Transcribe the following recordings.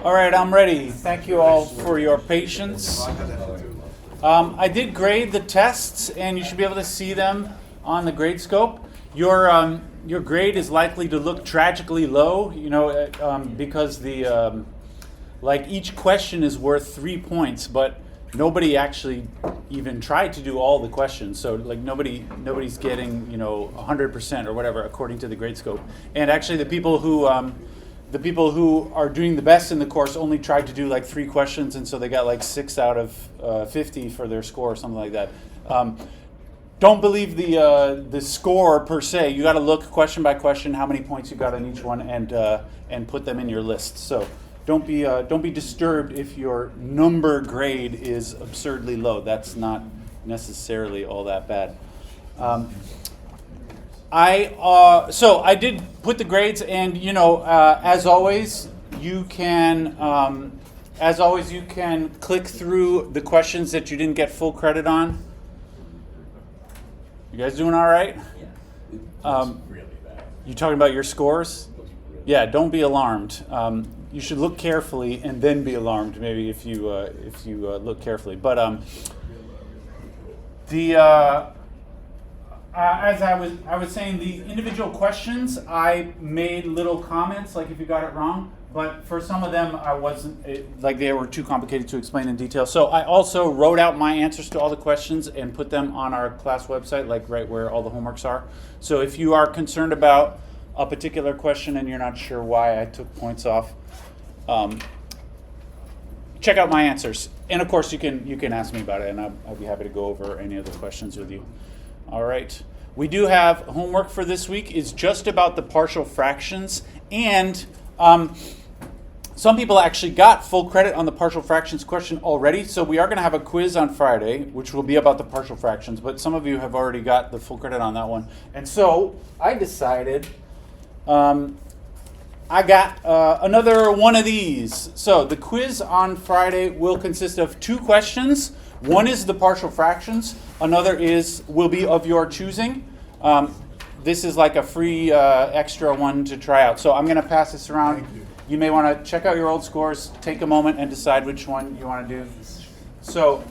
All right, I'm ready. Thank you all for your patience. I did grade the tests, and you should be able to see them on the grade scope. Your grade is likely to look tragically low, because each question is worth 3 points, but nobody actually even tried to do all the questions. So nobody's getting 100% or whatever according to the grade scope. And actually, the people who are doing the best in the course only tried to do 3 questions, and so they got 6 out of 50 for their score or something like that. Don't believe the score per se. You got to look question by question how many points you got on each one and put them in your list. So don't be disturbed if your number grade is absurdly low. That's not necessarily all that bad. I did put the grades, and as always you can click through the questions that you didn't get full credit on. You guys doing all right? Really bad. You talking about your scores? Yeah, don't be alarmed. You should look carefully and then be alarmed. Maybe if you look carefully, but as I was saying, the individual questions, I made little comments, like if you got it wrong, but for some of them I wasn't, they were too complicated to explain in detail. So I also wrote out my answers to all the questions and put them on our class website, right where all the homeworks are. So if you are concerned about a particular question and you're not sure why I took points off, check out my answers. And of course you can ask me about it, and I'll be happy to go over any of the questions with you. All right. We do have homework for this week. It's just about the partial fractions, and some people actually got full credit on the partial fractions question already, so we are going to have a quiz on Friday, which will be about the partial fractions, but some of you have already got the full credit on that one. And so I decided I got another one of these. So the quiz on Friday will consist of 2 questions. One is the partial fractions. Another will be of your choosing. This is like a free extra one to try out. So I'm going to pass this around. You may want to check out your old scores, take a moment, and decide which one you want to do. So,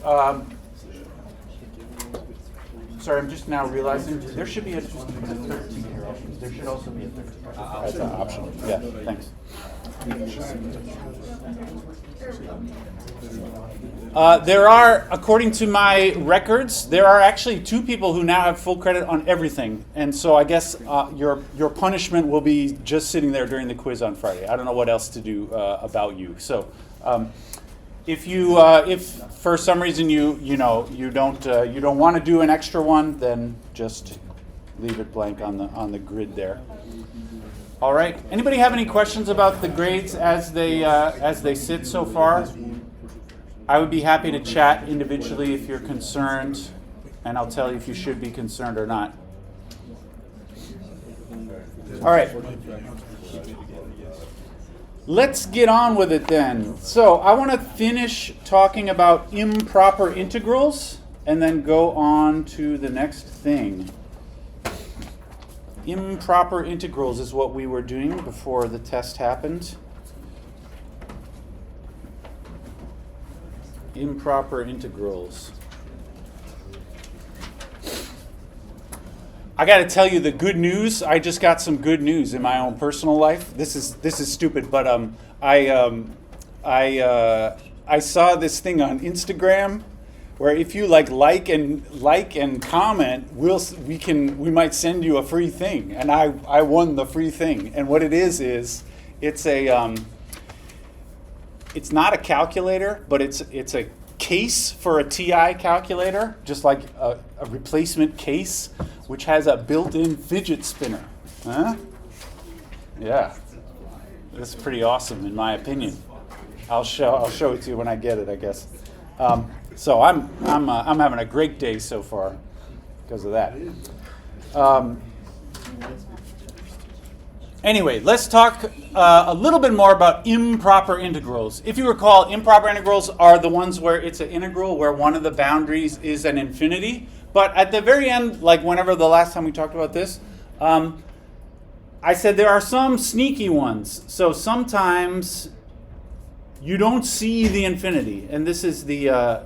sorry, I'm just now realizing there should be a 13 here. There should also be a 13. That's an option. Yeah, thanks. There are, according to my records, there are actually 2 people who now have full credit on everything, and so I guess your punishment will be just sitting there during the quiz on Friday. I don't know what else to do about you. So, if for some reason you don't want to do an extra one, then just leave it blank on the grid there. All right. Anybody have any questions about the grades as they sit so far? I would be happy to chat individually if you're concerned, and I'll tell you if you should be concerned or not. All right. Let's get on with it then. So I want to finish talking about improper integrals and then go on to the next thing. Improper integrals is what we were doing before the test happened. Improper integrals. I got to tell you the good news. I just got some good news in my own personal life. This is stupid, but I saw this thing on Instagram where if you like and comment, we might send you a free thing, and I won the free thing. And what it is it's a it's not a calculator, but it's a case for a TI calculator, just like a replacement case, which has a built-in fidget spinner. Huh? Yeah, that's pretty awesome in my opinion. I'll show it to you when I get it, I guess. So I'm having a great day so far because of that. Anyway, let's talk a little bit more about improper integrals. If you recall, improper integrals are the ones where it's an integral where one of the boundaries is an infinity. But at the very end, like whenever the last time we talked about this, I said there are some sneaky ones. So sometimes you don't see the infinity, and this is the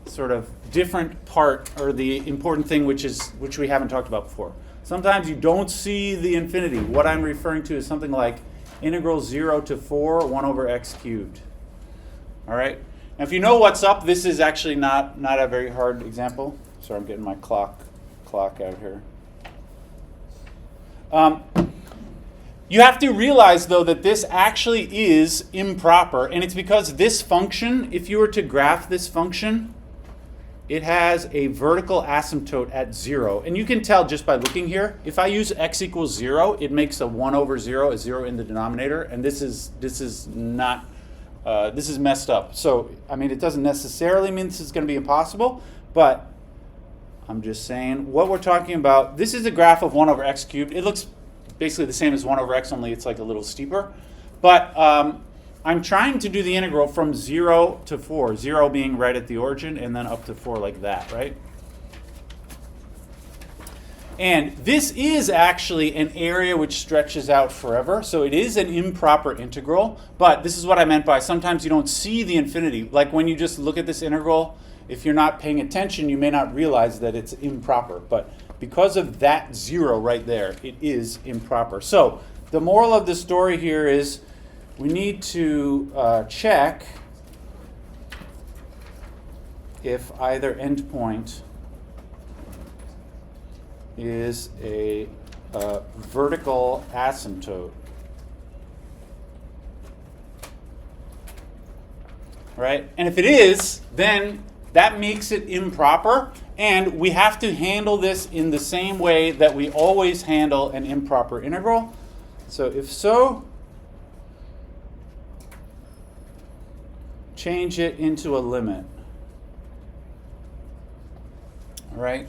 sort of different part, or the important thing, which we haven't talked about before. Sometimes you don't see the infinity. What I'm referring to is something like integral 0 to 4, 1 over x cubed. All right? Now, if you know what's up, this is actually not a very hard example. Sorry, I'm getting my clock out here. You have to realize, though, that this actually is improper, and it's because this function, if you were to graph this function, it has a vertical asymptote at 0. And you can tell just by looking here, if I use x equals 0, it makes a 1 over 0, a 0 in the denominator, and this is messed up. So, I mean, it doesn't necessarily mean this is going to be impossible, but I'm just saying what we're talking about. This is a graph of 1 over x cubed. It looks basically the same as 1 over x, only it's like a little steeper. But I'm trying to do the integral from 0 to 4, 0 being right at the origin, and then up to 4 like that, right? And this is actually an area which stretches out forever, so it is an improper integral, but this is what I meant by sometimes you don't see the infinity. Like when you just look at this integral, if you're not paying attention, you may not realize that it's improper, but because of that 0 right there, it is improper. So the moral of the story here is we need to check if either endpoint is a vertical asymptote. Right? And if it is, then that makes it improper, and we have to handle this in the same way that we always handle an improper integral. So if so, change it into a limit. All right?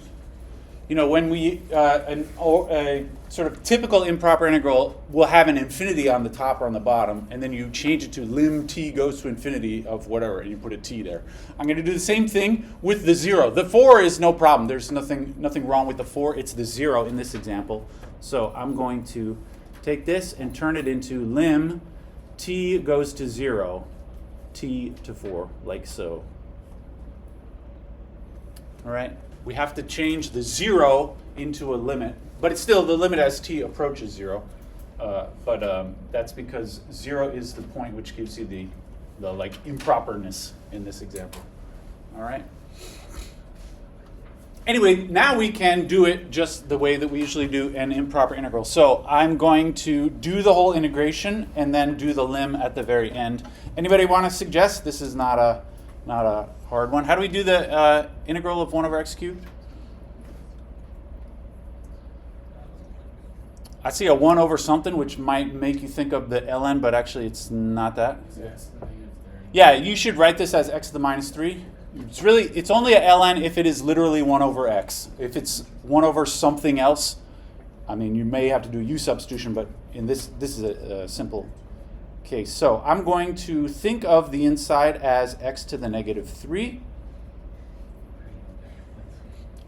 You know, when we, a sort of typical improper integral will have an infinity on the top or on the bottom, and then you change it to lim t goes to infinity of whatever, and you put a t there. I'm going to do the same thing with the 0. The 4 is no problem. There's nothing wrong with the 4. It's the 0 in this example. So I'm going to take this and turn it into lim t goes to 0, t to 4, like so. All right? We have to change the 0 into a limit, but it's still the limit as t approaches 0. But that's because 0 is the point which gives you the like improperness in this example. All right. Anyway, now we can do it just the way that we usually do an improper integral. So I'm going to do the whole integration and then do the lim at the very end. Anybody want to suggest? This is not a hard one. How do we do the integral of 1 over x cubed? I see a 1 over something, which might make you think of the ln, but actually it's not that. Yeah, you should write this as x to the minus 3. It's only a ln if it is literally 1 over x. If it's 1 over something else, I mean, you may have to do u substitution, but in this is a simple case. So I'm going to think of the inside as x to the negative 3.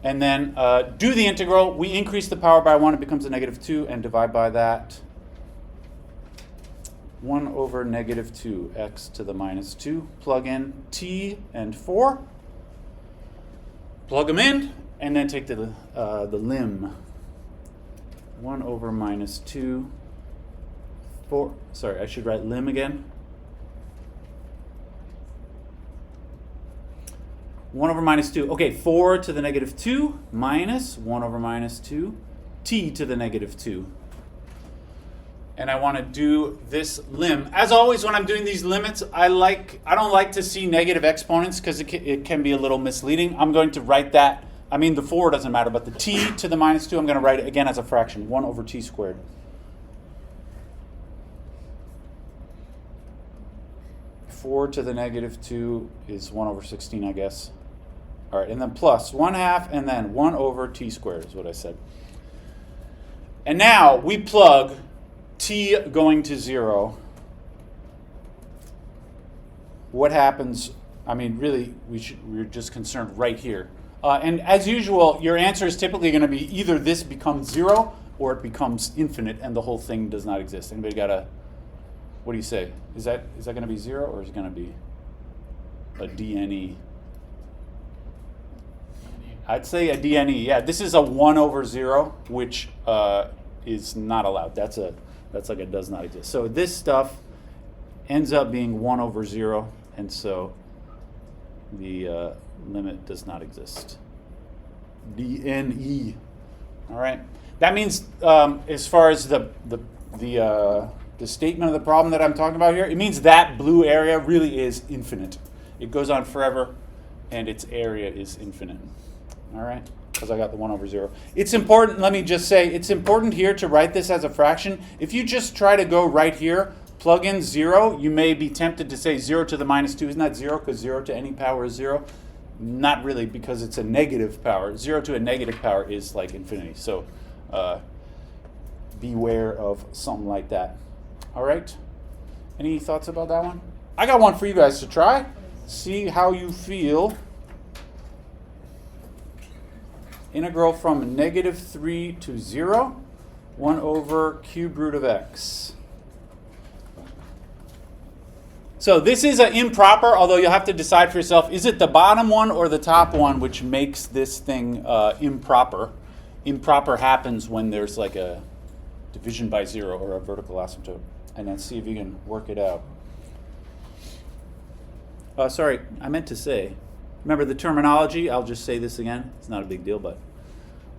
And then do the integral. We increase the power by 1, it becomes a negative 2, and divide by that. 1 over negative 2, x to the minus 2. Plug in t and 4. Plug them in, and then take the lim. 1 over minus 2. 4. Sorry, I should write lim again. 1 over minus 2. Okay, 4 to the negative 2 minus 1 over minus 2, t to the negative 2. And I want to do this lim. As always, when I'm doing these limits, I don't like to see negative exponents because it can be a little misleading. I'm going to write that. I mean, the 4 doesn't matter, but the t to the minus 2, I'm going to write it again as a fraction, 1 over t squared. Four to the negative 2 is 1 over 16, I guess. All right, and then plus 1/2, and then 1 over t squared is what I said. And now we plug t going to 0. What happens? I mean, really, we're just concerned right here. And as usual, your answer is typically going to be either this becomes 0 or it becomes infinite and the whole thing does not exist. Anybody got a What do you say? Is that going to be 0 or is it going to be a DNE? I'd say a DNE. Yeah, this is a 1 over 0, which is not allowed. That's like a does not exist. So this stuff ends up being 1 over 0, and so the limit does not exist. DNE. All right. That means as far as the statement of the problem that I'm talking about here, it means that blue area really is infinite. It goes on forever, and its area is infinite. All right, because I got the 1 over 0. It's important, let me just say, it's important here to write this as a fraction. If you just try to go right here, plug in 0, you may be tempted to say 0 to the minus 2 is not 0, because 0 to any power is 0. Not really, because it's a negative power. 0 to a negative power is like infinity. So beware of something like that. All right? Any thoughts about that one? I got one for you guys to try. See how you feel. Integral from -3 to 0, 1 over cube root of x. So this is an improper, although you'll have to decide for yourself, is it the bottom one or the top one which makes this thing improper? Improper happens when there's like a division by 0 or a vertical asymptote. And then see if you can work it out. Sorry, I meant to say, remember the terminology, I'll just say this again, it's not a big deal, but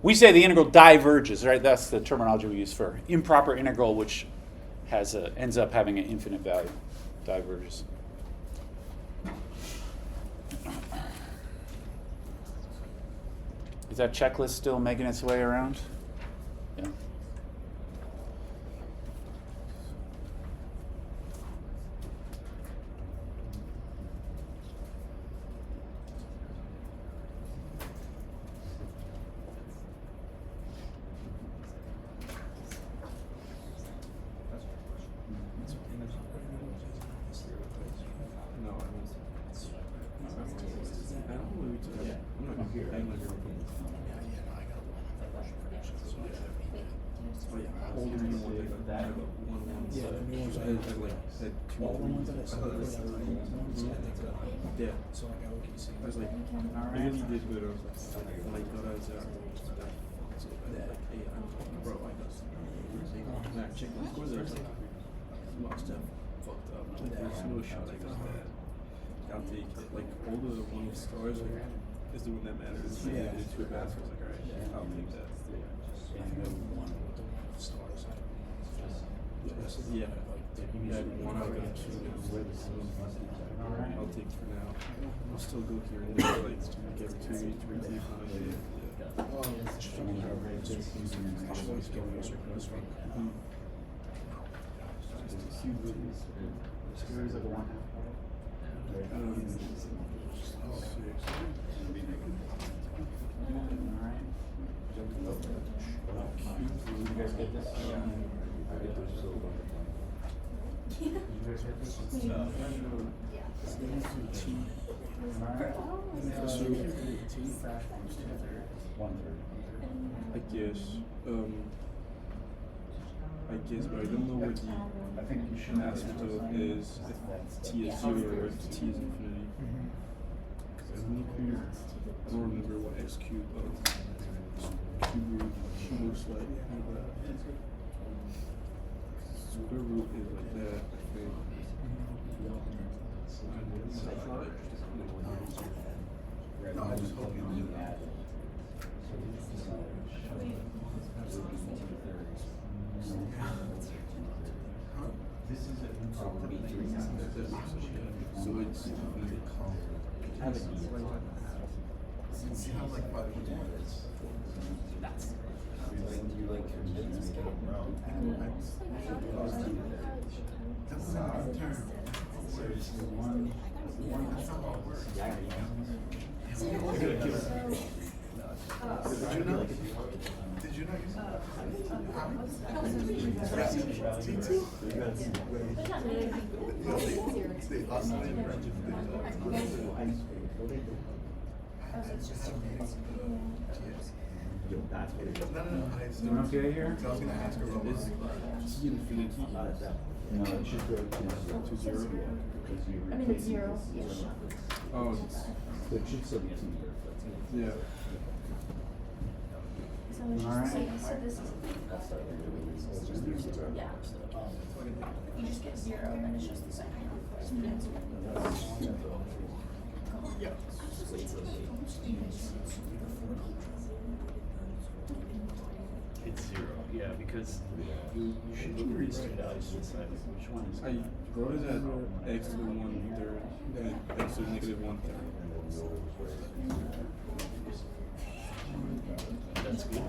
we say the integral diverges, right? That's the terminology we use for improper integral, which ends up having an infinite value. Diverges. Is that checklist still making its way around? Yeah. Yeah. So like I was like, I really did good. I was like, thought I was so like, hey, bro, I got and I checked my scores. I was like, lost them, fucked up. Like, there's no shot I got that. I'll take it. Like all the 1 stars is the one that matters. Like, yeah. It's 2 bad. So I was like, all right, I'll take that. Yeah, no 1 with the stars. Yeah. Yeah, 1 out of 2. I'll take for now. I'll still go here and there, like, get 2 each weekly fine. Yeah. Series of 1 Did you guys get this? Did you guys get this? I guess, but I don't know what the asymptote is, if t is 0 or if t is infinity. I don't remember what x cubed looks like. Square root is like that, I think. No, I just hope you do that. This is an improper so it's see how like 5 is. That's you like convince me wrong. That's not a term. So it's the one that's not how it works. Yeah. Did you not use T2? They oscillated. Okay here? I was going to ask her about T infinity. No, it should go to 0. I mean, it's 0-ish. Oh, So it should still be 2. yeah. So it's All just, right. so this is, yeah. You just get 0, and it's just the same. It's 0, yeah, because you should look for these two values to decide which one is. I wrote it at x to the 1/3 and x to the negative 1/3. That's good.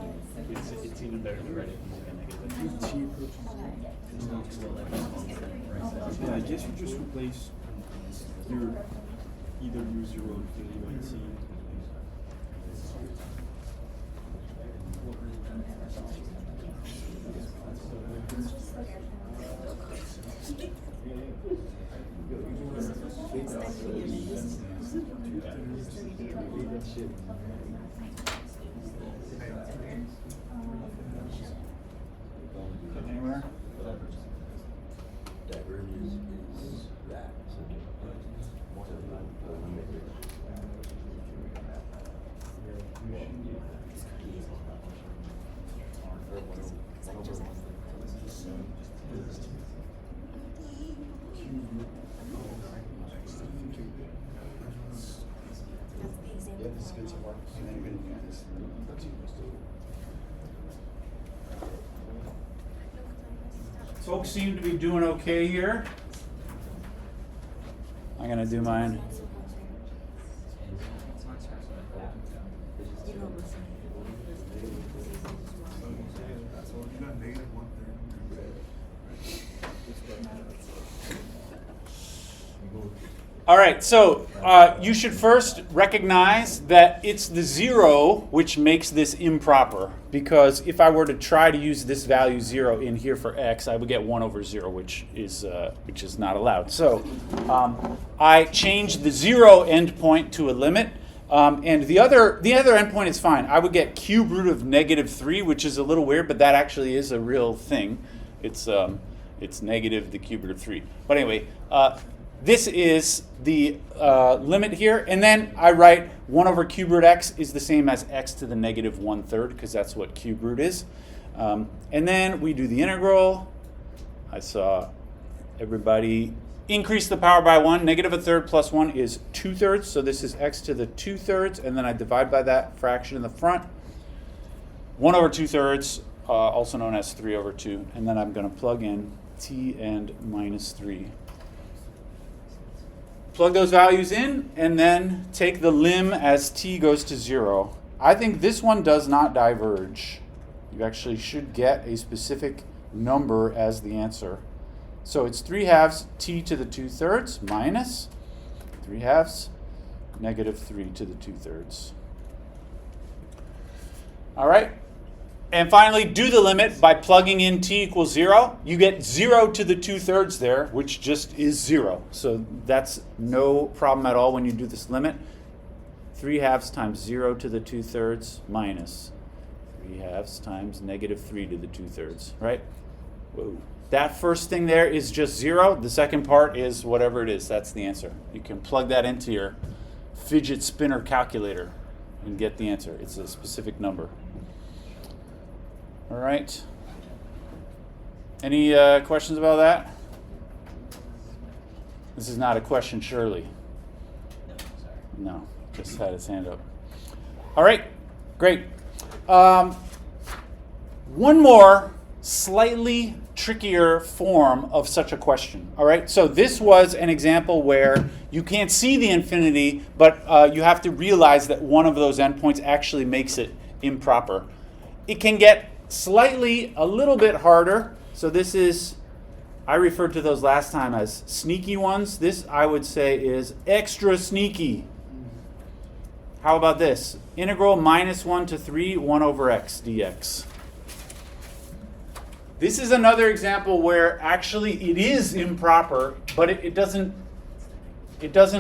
It's even better to write it like a negative. Yeah, I guess you just replace your either u 0 infinity by t. Anywhere? Divergence is that. Yeah, this is good so far. And then you're going to do this. Folks seem to be doing okay here. I'm gonna do mine. All right, so you should first recognize that it's the 0 which makes this improper, because if I were to try to use this value 0 in here for x, I would get 1/0, which is not allowed. So I changed the 0 endpoint to a limit, and the other endpoint is fine. I would get cube root of -3, which is a little weird, but that actually is a real thing. It's negative the cube root of 3. But anyway. This is the limit here, and then I write 1/cube root x is the same as x to the negative 1/3, because that's what cube root is. And then we do the integral. I saw everybody increase the power by 1. -1/3 plus 1 is 2/3, so this is x to the 2/3, and then I divide by that fraction in the front. 1/2/3, also known as 3/2, and then I'm going to plug in t and -3. Plug those values in, and then take the lim as t goes to 0. I think this one does not diverge. You actually should get a specific number as the answer. So it's 3/2 t to the 2/3 minus 3/2 -3 to the 2/3. All right. And finally, do the limit by plugging in t equals 0. You get 0 to the 2/3 there, which just is 0. So that's no problem at all when you do this limit. 3/2 times 0 to the 2/3 minus 3/2 times -3 to the 2/3, right? Whoa. That first thing there is just 0. The second part is whatever it is. That's the answer. You can plug that into your fidget spinner calculator and get the answer. It's a specific number. All right. Any questions about that? This is not a question, surely. No, just had his hand up. All right, great. One more slightly trickier form of such a question. All right, so this was an example where you can't see the infinity, but you have to realize that one of those endpoints actually makes it improper. It can get slightly a little bit harder. So this is, I referred to those last time as sneaky ones. This, I would say, is extra sneaky. How about this? Integral -1 to 3, 1/x dx. This is another example where actually it is improper, but it doesn't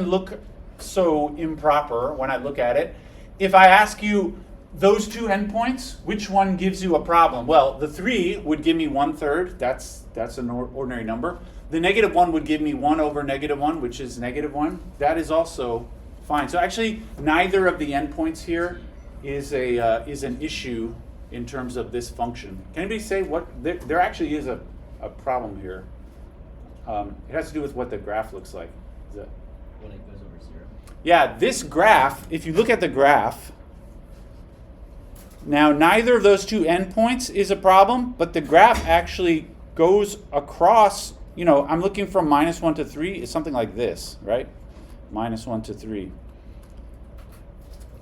look so improper when I look at it. If I ask you, those two endpoints, which one gives you a problem? Well, the 3 would give me 1/3. That's an ordinary number. The -1 would give me 1 over -1, which is -1. That is also fine. So actually, neither of the endpoints here is an issue in terms of this function. Can anybody say what? There actually is a problem here. It has to do with what the graph looks like. Is that? When it goes over 0. Yeah, this graph, if you look at the graph, now neither of those two endpoints is a problem, but the graph actually goes across, I'm looking from -1 to 3, it's something like this, right? -1 to 3.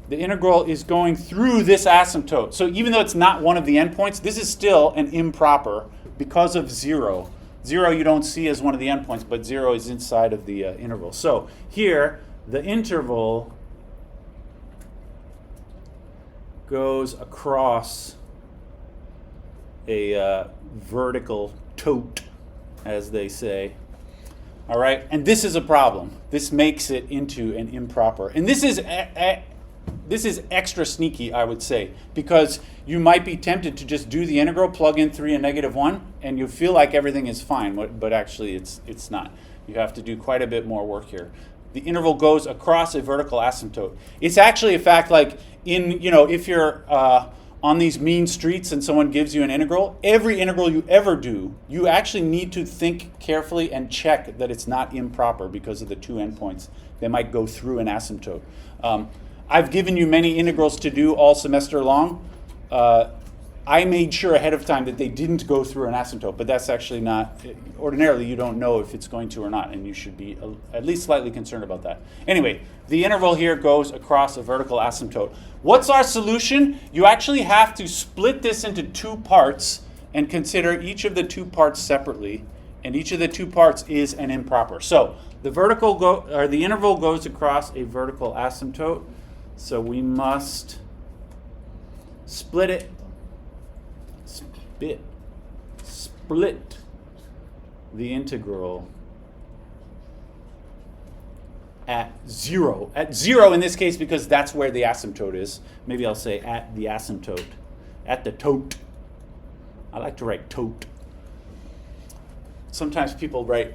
The integral is going through this asymptote. So even though it's not one of the endpoints, this is still an improper because of 0. 0 you don't see as one of the endpoints, but 0 is inside of the interval. So here, the interval goes across a vertical tote, as they say. All right, and this is a problem. This makes it into an improper. And this is extra sneaky, I would say, because you might be tempted to just do the integral, plug in 3 and -1, and you feel like everything is fine, but actually it's not. You have to do quite a bit more work here. The interval goes across a vertical asymptote. It's actually a fact, like if you're on these mean streets and someone gives you an integral, every integral you ever do, you actually need to think carefully and check that it's not improper because of the two endpoints. They might go through an asymptote. I've given you many integrals to do all semester long. I made sure ahead of time that they didn't go through an asymptote, but that's actually not, ordinarily you don't know if it's going to or not, and you should be at least slightly concerned about that. Anyway, the interval here goes across a vertical asymptote. What's our solution? You actually have to split this into two parts and consider each of the two parts separately, and each of the two parts is an improper. So the interval goes across a vertical asymptote, so we must split the integral at 0. At 0 in this case because that's where the asymptote is. Maybe I'll say at the asymptote. At the tote. I like to write tote. Sometimes people write,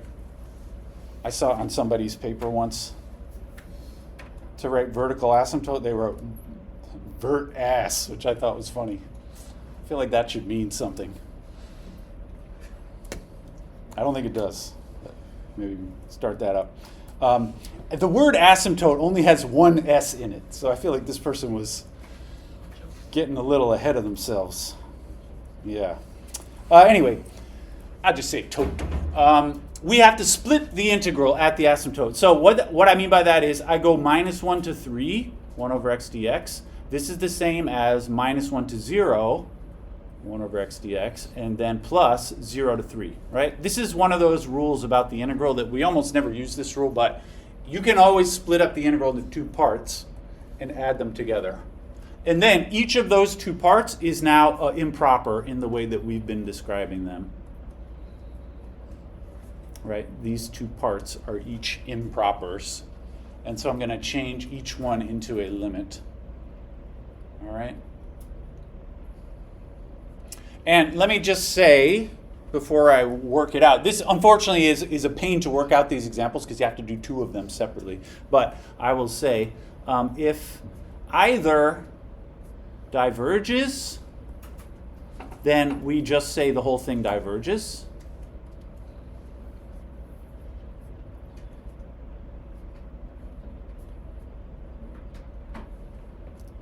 I saw on somebody's paper once, to write vertical asymptote, they wrote vert ass, which I thought was funny. I feel like that should mean something. I don't think it does. But maybe start that up. The word asymptote only has one S in it, so I feel like this person was getting a little ahead of themselves. Yeah. Anyway, I'll just say tote. We have to split the integral at the asymptote. So what I mean by that is I go -1 to 3, 1 over x dx. This is the same as -1 to 0, 1 over x dx, and then plus 0 to 3, right? This is one of those rules about the integral that we almost never use this rule, but you can always split up the integral into two parts and add them together. And then each of those two parts is now improper in the way that we've been describing them. Right? These two parts are each impropers. And so I'm going to change each one into a limit. All right? And let me just say, before I work it out, this unfortunately is a pain to work out these examples because you have to do two of them separately. But I will say, if either diverges, then we just say the whole thing diverges.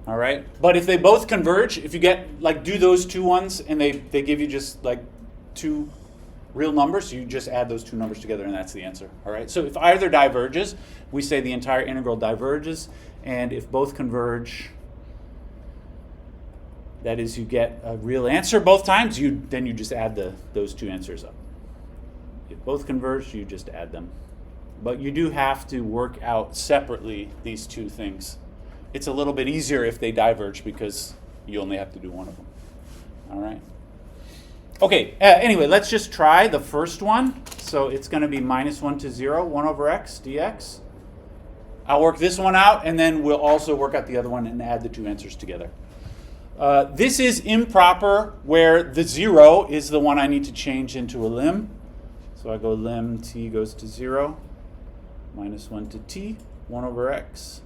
All right, but if they both converge, if you get, do those two ones and they give you just two real numbers, you just add those two numbers together and that's the answer. All right, so if either diverges, we say the entire integral diverges, and if both converge, that is, you get a real answer both times, then you just add those two answers up. If both converge, you just add them. But you do have to work out separately these two things. It's a little bit easier if they diverge because you only have to do one of them. All right. Okay, anyway, let's just try the first one. So it's going to be -1 to 0, 1 over x dx. I'll work this one out, and then we'll also work out the other one and add the two answers together. This is improper, where the 0 is the one I need to change into a lim. So I go lim t goes to 0, minus 1 to t, 1 over x.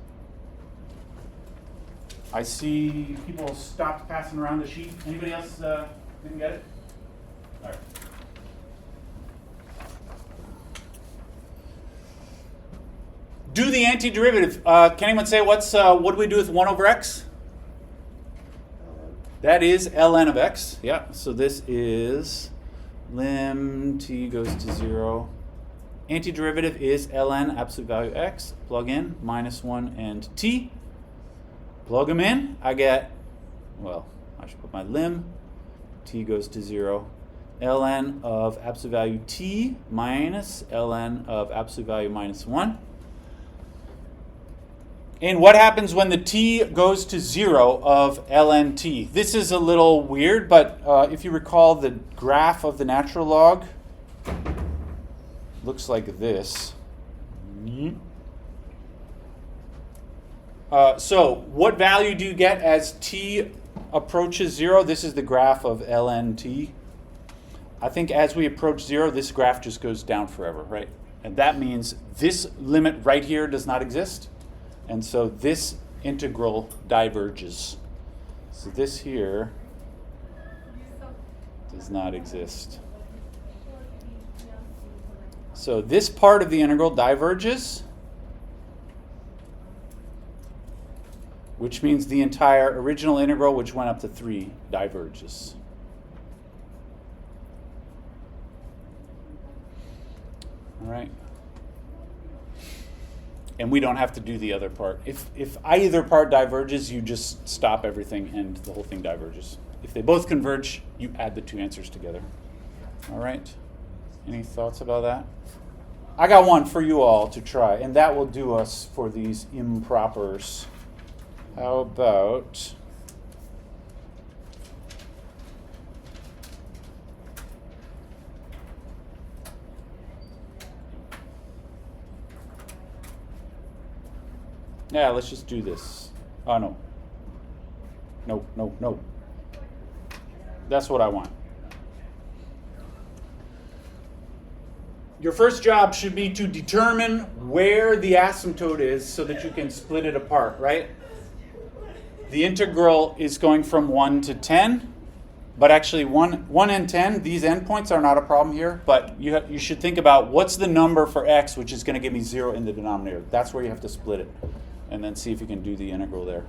I see people stopped passing around the sheet. Anybody else didn't get it? All right. Do the antiderivative. Can anyone say what do we do with 1 over x? That is ln of x. Yeah, so this is lim t goes to 0. Antiderivative is ln absolute value x. Plug in minus 1 and t. Plug them in. I get, well, I should put my lim. T goes to 0. ln of absolute value t minus ln of absolute value minus 1. And what happens when the t goes to 0 of ln t? This is a little weird, but if you recall the graph of the natural log, looks like this. So what value do you get as t approaches 0? This is the graph of ln t. I think as we approach 0, this graph just goes down forever, right? And that means this limit right here does not exist. And so this integral diverges. So this here does not exist. So this part of the integral diverges, which means the entire original integral, which went up to 3, diverges. All right. And we don't have to do the other part. If either part diverges, you just stop everything and the whole thing diverges. If they both converge, you add the two answers together. All right. Any thoughts about that? I got one for you all to try, and that will do us for these impropers. How about... Yeah, let's just do this. Oh, no. No, no, no. That's what I want. Your first job should be to determine where the asymptote is so that you can split it apart, right? The integral is going from 1 to 10, but actually 1 and 10, these endpoints are not a problem here, but you should think about what's the number for x, which is going to give me 0 in the denominator. That's where you have to split it, and then see if you can do the integral there.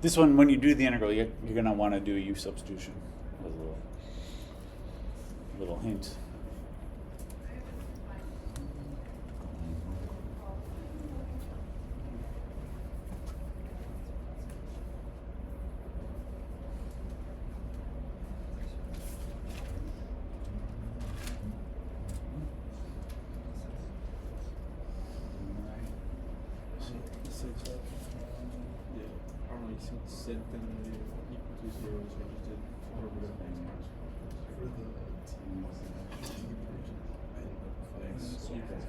This one, when you do the integral, you're going to want to do a u substitution. As a little hint. Set them equal to 0, so I just did order of x. For the X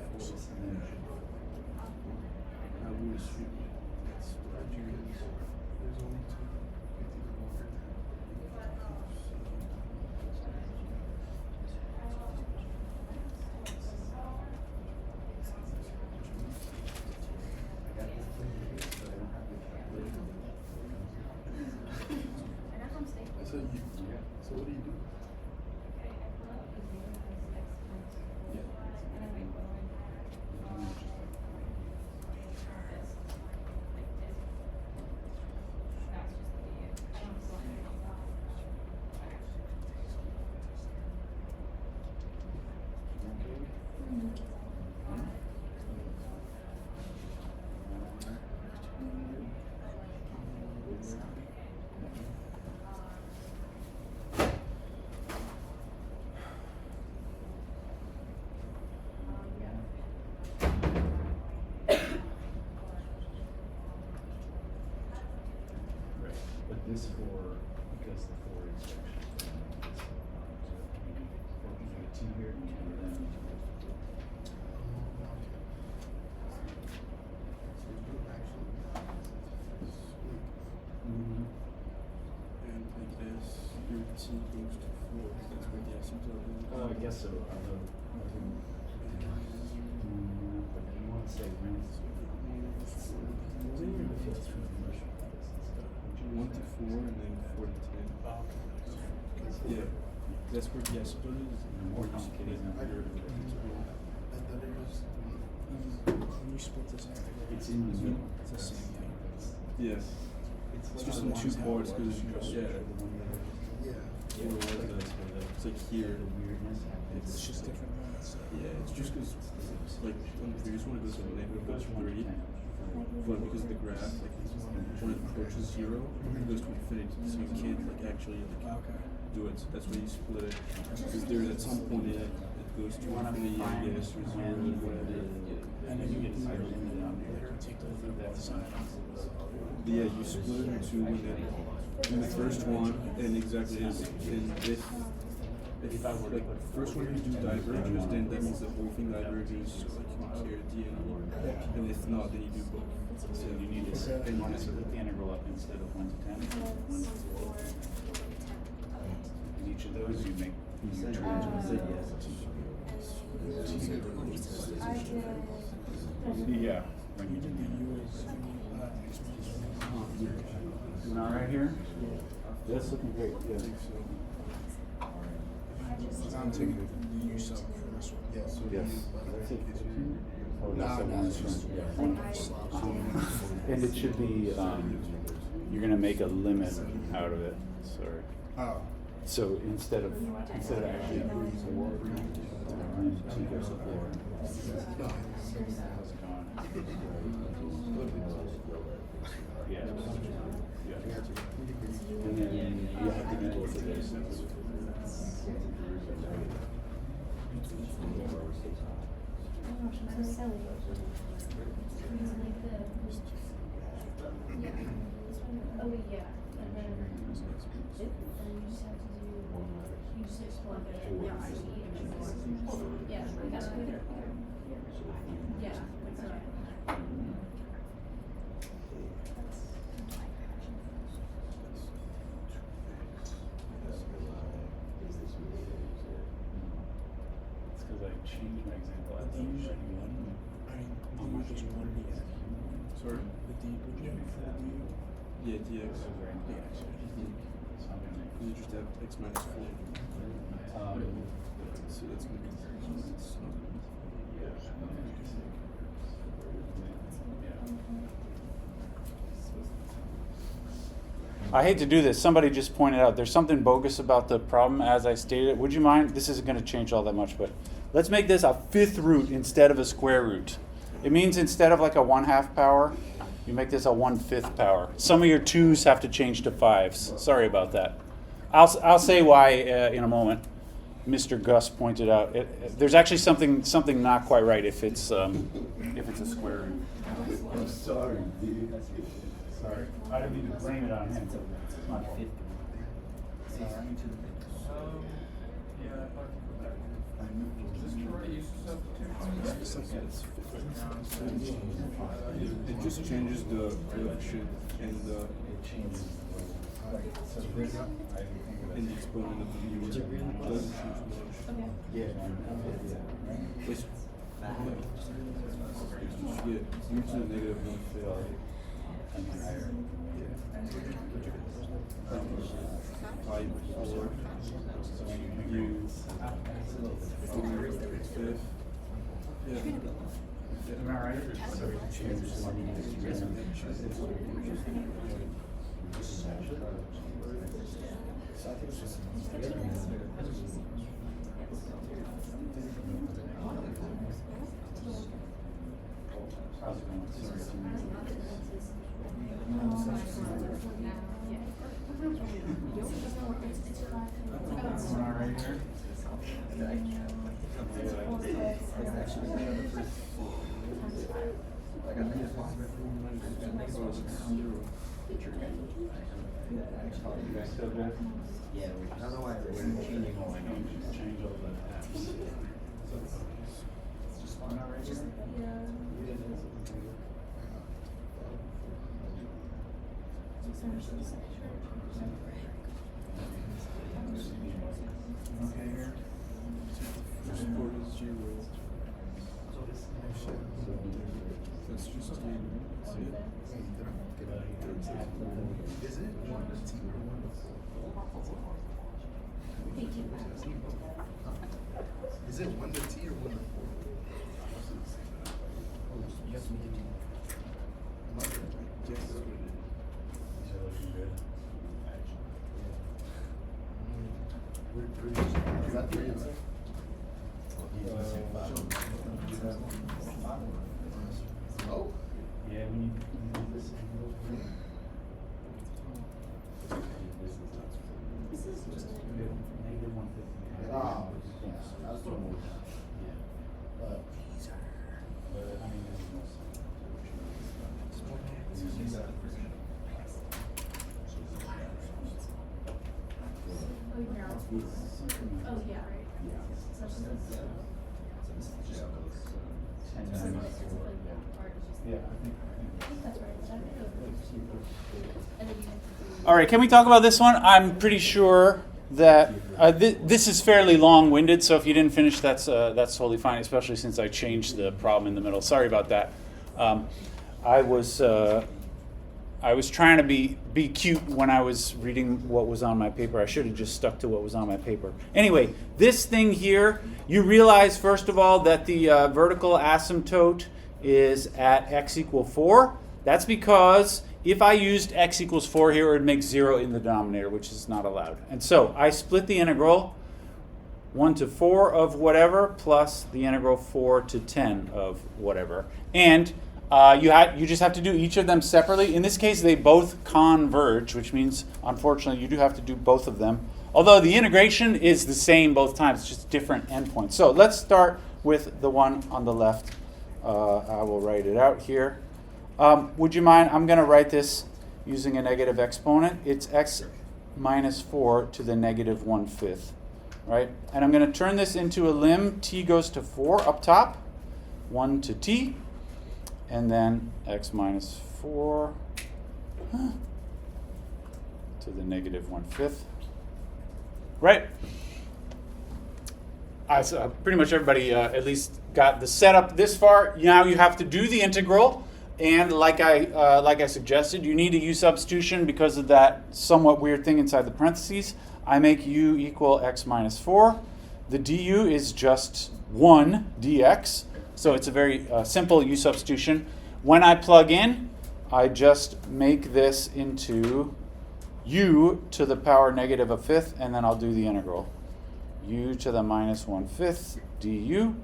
equals 4. I would assume that's what I do. there's only 2. this because the 4 instruction. Or you do a 2 here and 2 there. Mm-hmm. And I guess your T goes to 4. That's where the asymptote is. I guess so. Although, but you want to say when it's 1 to 4 and then 4 to 10. Yeah, that's where the asymptote is. more complicated than I thought it was. When you split this out, it's in the middle. it's the same thing. Yes. It's just in not 2 how it parts was. because yeah. Yeah. It's like here. Weirdness. It's just different. Yeah, it's just because like on the previous one it goes from negative goes to 3, but because of the graph, like when it approaches 0, it goes to infinity, so you can't like actually like do it. So that's why you split it. Because there at some point in it, it goes to infinity, I guess, or 0, or whatever. And then you get a higher limit on there. Take the limit that side. Yeah, you split it into when it, in the first one, and exactly is in if I were like first one you do diverges, then that means the whole thing diverges, so like you carry the end, and if not, then you do both. So you need to set and you want to split the integral up instead of 1 to 10. And each of those you make your yeah. When you did the U all right here? That's looking great. Yeah. I'm taking the U sub for this one. Yeah, so Yes. Oh, No, it's just And it should be, you're gonna make a limit out of it, sorry. Oh. So instead of actually 4, and 2 goes to 4. Yeah. And then you have to do both of those. So silly. Yeah. Oh, yeah. And then you just have to do, you just plug it in. Yeah, I see. Yeah, we got it. Yeah, that's right. It's because I changed my example. I thought Usually it one. I mean, the U just one dx. Sorry? The D would you for the U? Yeah, dx. was very Dx. So I'm gonna You just have x minus 4. So that's gonna be I hate to do this. Somebody just pointed out there's something bogus about the problem as I stated it. Would you mind? This isn't going to change all that much, but let's make this a 5th root instead of a square root. It means instead of like a 1/2 power, you make this a 1/5 power. Some of your 2's have to change to 5's. Sorry about that. I'll say why in a moment. Mr. Gus pointed out there's actually something not quite right if it's a square root. I'm sorry, dude. Sorry, I didn't mean to blame it on him. It's not 50. It just changes the coefficient and the exponent of the u. It doesn't change much. Yeah. It's, yeah, u to the negative 1/5. Pi 4 u 4/5. Yeah. Am I right? How's it going? Sorry. Am I right here? Yeah, I don't know why we're changing all I know. Change all the apps. It's just fun already. Okay, here. Support is 0. That's just standard. See it? Is it one to T or one to 4? Is it 1 to T or 1 to 4? You have to make it T. Yes. Is that the answer? Oh. Yeah, when you do this angle. This is just Negative 150. Oh, that's what I'm Yeah. But, I mean, there's no Oh, yeah, right. Yeah, I think. I think that's right. And then you have to All right, can we talk about this one? I'm pretty sure that this is fairly long-winded, so if you didn't finish, that's totally fine, especially since I changed the problem in the middle. Sorry about that. I was trying to be cute when I was reading what was on my paper. I should have just stuck to what was on my paper. Anyway, this thing here, you realize, first of all, that the vertical asymptote is at x equal 4. That's because if I used x equals 4 here, it would make 0 in the denominator, which is not allowed. And so I split the integral 1 to 4 of whatever plus the integral 4 to 10 of whatever. And you just have to do each of them separately. In this case, they both converge, which means, unfortunately, you do have to do both of them. Although the integration is the same both times, it's just different endpoints. So let's start with the one on the left. I will write it out here. Would you mind? I'm going to write this using a negative exponent. It's x minus 4 to the negative 1/5, right? And I'm going to turn this into a limb. T goes to 4 up top, 1 to t, and then x minus 4 to the negative 1/5, right? So pretty much everybody at least got the setup this far. Now you have to do the integral. And like I suggested, you need a u substitution because of that somewhat weird thing inside the parentheses. I make u equal x minus 4. The du is just 1 dx, so it's a very simple u substitution. When I plug in, I just make this into u to the power negative 1/5, and then I'll do the integral. U to the minus 1/5 du.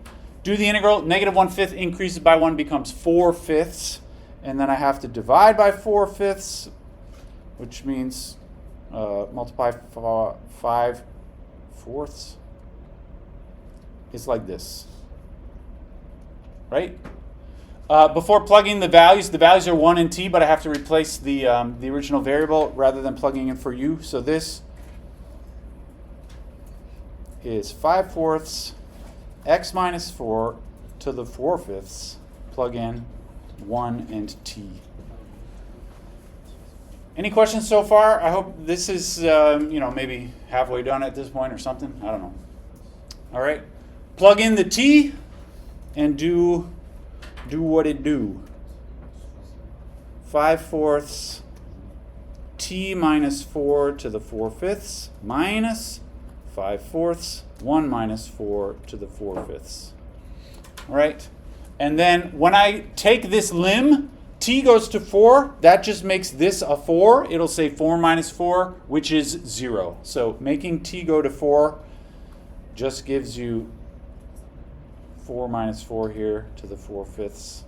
Do the integral, negative 1/5 increases by 1 becomes 4/5, and then I have to divide by 4/5, which means multiply 5/4. It's like this, right? Before plugging the values are 1 and t, but I have to replace the original variable rather than plugging in for u. So this is 5/4 x minus 4 to the 4/5, plug in 1 and t. Any questions so far? I hope this is maybe halfway done at this point or something. I don't know. All right, plug in the t and do what it do. 5/4 t minus 4 to the 4/5 minus 5/4 1 minus 4 to the 4/5. All right, and then when I take this limb, t goes to 4. That just makes this a 4. It'll say 4 minus 4, which is 0. So making t go to 4 just gives you 4 minus 4 here to the 4/5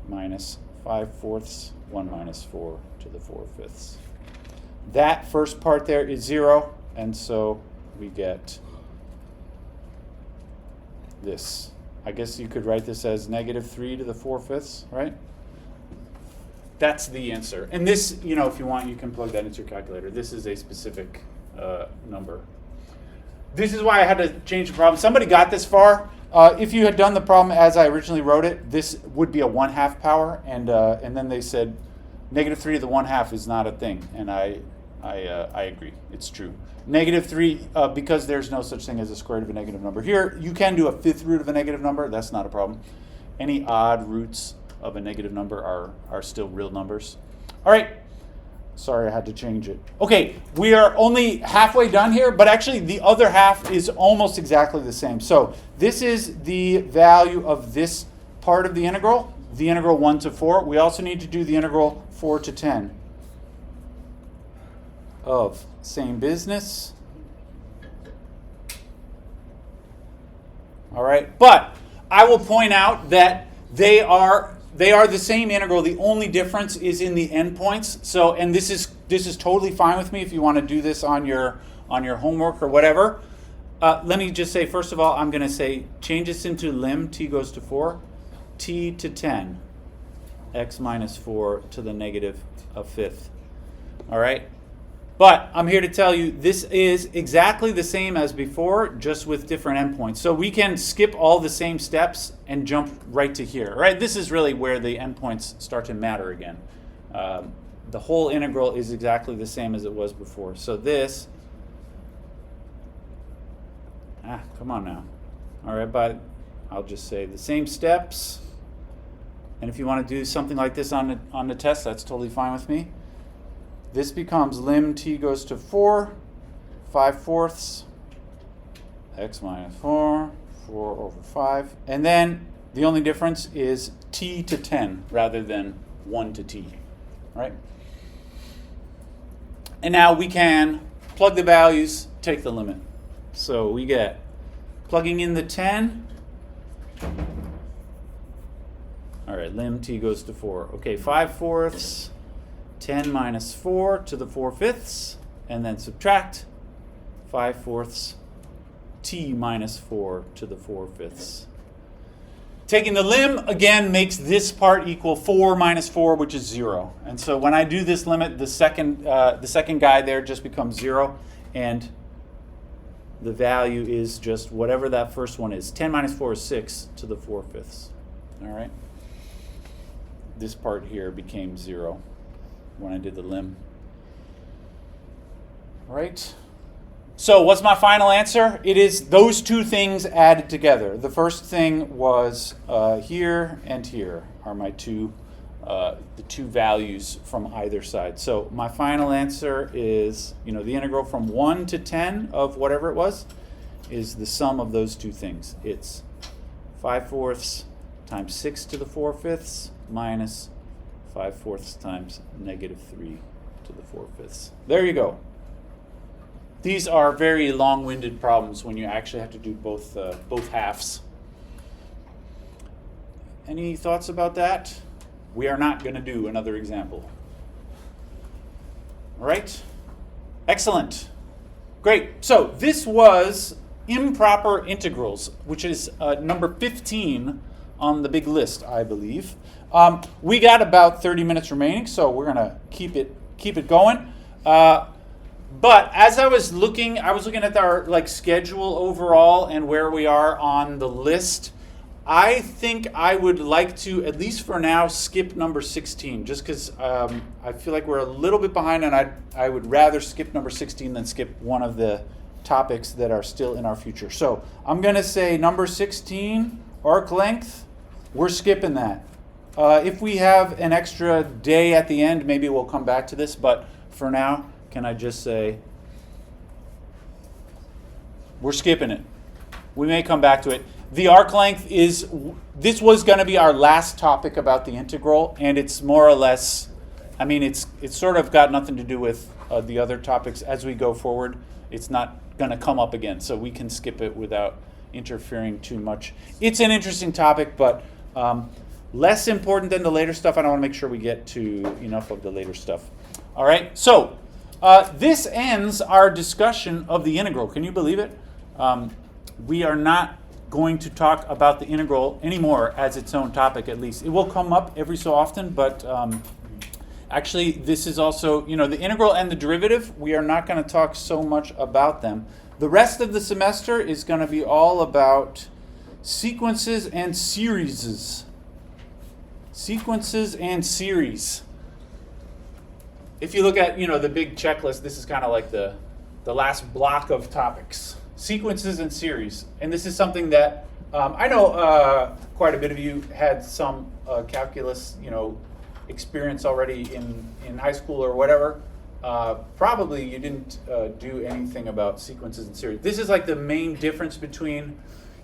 minus 5/4 1 minus 4 to the 4/5. That first part there is 0, and so we get this. I guess you could write this as negative 3 to the 4/5, right? That's the answer. And this, you know, if you want, you can plug that into your calculator. This is a specific number. This is why I had to change the problem. Somebody got this far. If you had done the problem as I originally wrote it, this would be a 1/2 power, and then they said -3 to the 1/2 is not a thing, and I agree. It's true. -3, because there's no such thing as a square root of a negative number. Here, you can do a 5th root of a negative number. That's not a problem. Any odd roots of a negative number are still real numbers. All right. Sorry, I had to change it. Okay, we are only halfway done here, but actually the other half is almost exactly the same. So this is the value of this part of the integral 1 to 4. We also need to do the integral 4 to 10 of same business. All right, but I will point out that they are the same integral. The only difference is in the endpoints. So, and this is totally fine with me if you want to do this on your homework or whatever. Let me just say, first of all, I'm going to say change this into lim t goes to 4, t to 10, x minus 4 to the -1/5. All right? But I'm here to tell you this is exactly the same as before, just with different endpoints. So we can skip all the same steps and jump right to here. Right? This is really where the endpoints start to matter again. The whole integral is exactly the same as it was before. So this, come on now. All right, but I'll just say the same steps. And if you want to do something like this on the test, that's totally fine with me. This becomes lim t goes to 4, 5/4, x minus 4, 4 over 5. And then the only difference is t to 10 rather than 1 to t, right? And now we can plug the values, take the limit. So we get, plugging in the 10, all right, lim t goes to 4. Okay, 5/4, 10 minus 4 to the 4/5, and then subtract 5/4 t minus 4 to the 4/5. Taking the lim again makes this part equal 4 minus 4, which is 0. And so when I do this limit, the second guy there just becomes 0, and the value is just whatever that first one is. 10 minus 4 is 6 to the 4/5. All right. This part here became 0 when I did the lim. All right. So what's my final answer? It is those two things added together. The first thing was here and here are my the two values from either side. So my final answer is, the integral from 1 to 10 of whatever it was is the sum of those two things. It's 5/4 times 6 to the 4/5 minus 5/4 times -3 to the 4/5. There you go. These are very long-winded problems when you actually have to do both halves. Any thoughts about that? We are not going to do another example. All right? Excellent. Great. So this was improper integrals, which is number 15 on the big list, I believe. We got about 30 minutes remaining, so we're going to keep it going. But as I was looking at our schedule overall and where we are on the list. I think I would like to, at least for now, skip number 16, just because I feel like we're a little bit behind, and I would rather skip number 16 than skip one of the topics that are still in our future. So I'm going to say number 16, arc length, we're skipping that. If we have an extra day at the end, maybe we'll come back to this, but for now, can I just say we're skipping it. We may come back to it. The arc length this was going to be our last topic about the integral, and it's more or less, it's sort of got nothing to do with the other topics as we go forward. It's not going to come up again, so we can skip it without interfering too much. It's an interesting topic, but less important than the later stuff. I want to make sure we get to enough of the later stuff. All right, so this ends our discussion of the integral. Can you believe it? We are not going to talk about the integral anymore as its own topic, at least. It will come up every so often, but Actually, this is also, the integral and the derivative, we are not going to talk so much about them. The rest of the semester is going to be all about sequences and series. Sequences and series. If you look at, the big checklist, this is kind of like the last block of topics. Sequences and series. And this is something that I know quite a bit of you had some calculus, experience already in high school or whatever. Probably you didn't do anything about sequences and series. This is like the main difference between,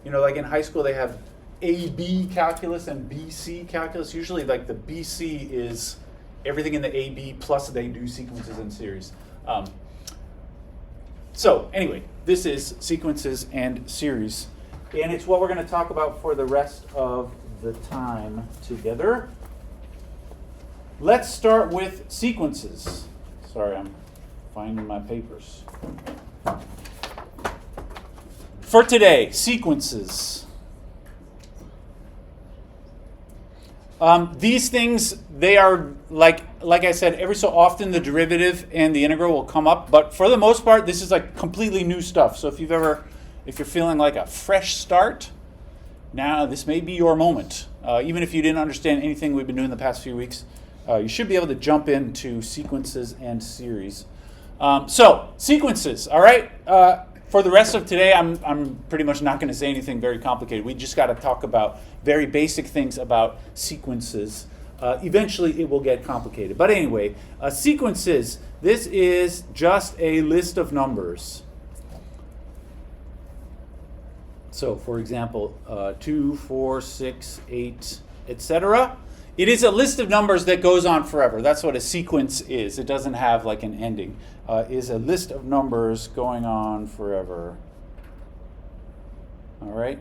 like in high school they have AB calculus and BC calculus. Usually like the BC is everything in the AB plus they do sequences and series. So anyway, this is sequences and series. And it's what we're going to talk about for the rest of the time together. Let's start with sequences. Sorry, I'm finding my papers. For today, sequences. These things, they are like I said, every so often the derivative and the integral will come up, but for the most part, this is like completely new stuff. So if you're feeling like a fresh start, now this may be your moment. Even if you didn't understand anything we've been doing the past few weeks, you should be able to jump into sequences and series. So sequences, all right. For the rest of today, I'm pretty much not going to say anything very complicated. We just got to talk about very basic things about sequences. Eventually, it will get complicated. But anyway, sequences. This is just a list of numbers. So, for example, 2, 4, 6, 8, etc. It is a list of numbers that goes on forever. That's what a sequence is. It doesn't have like an ending. Is a list of numbers going on forever. All right.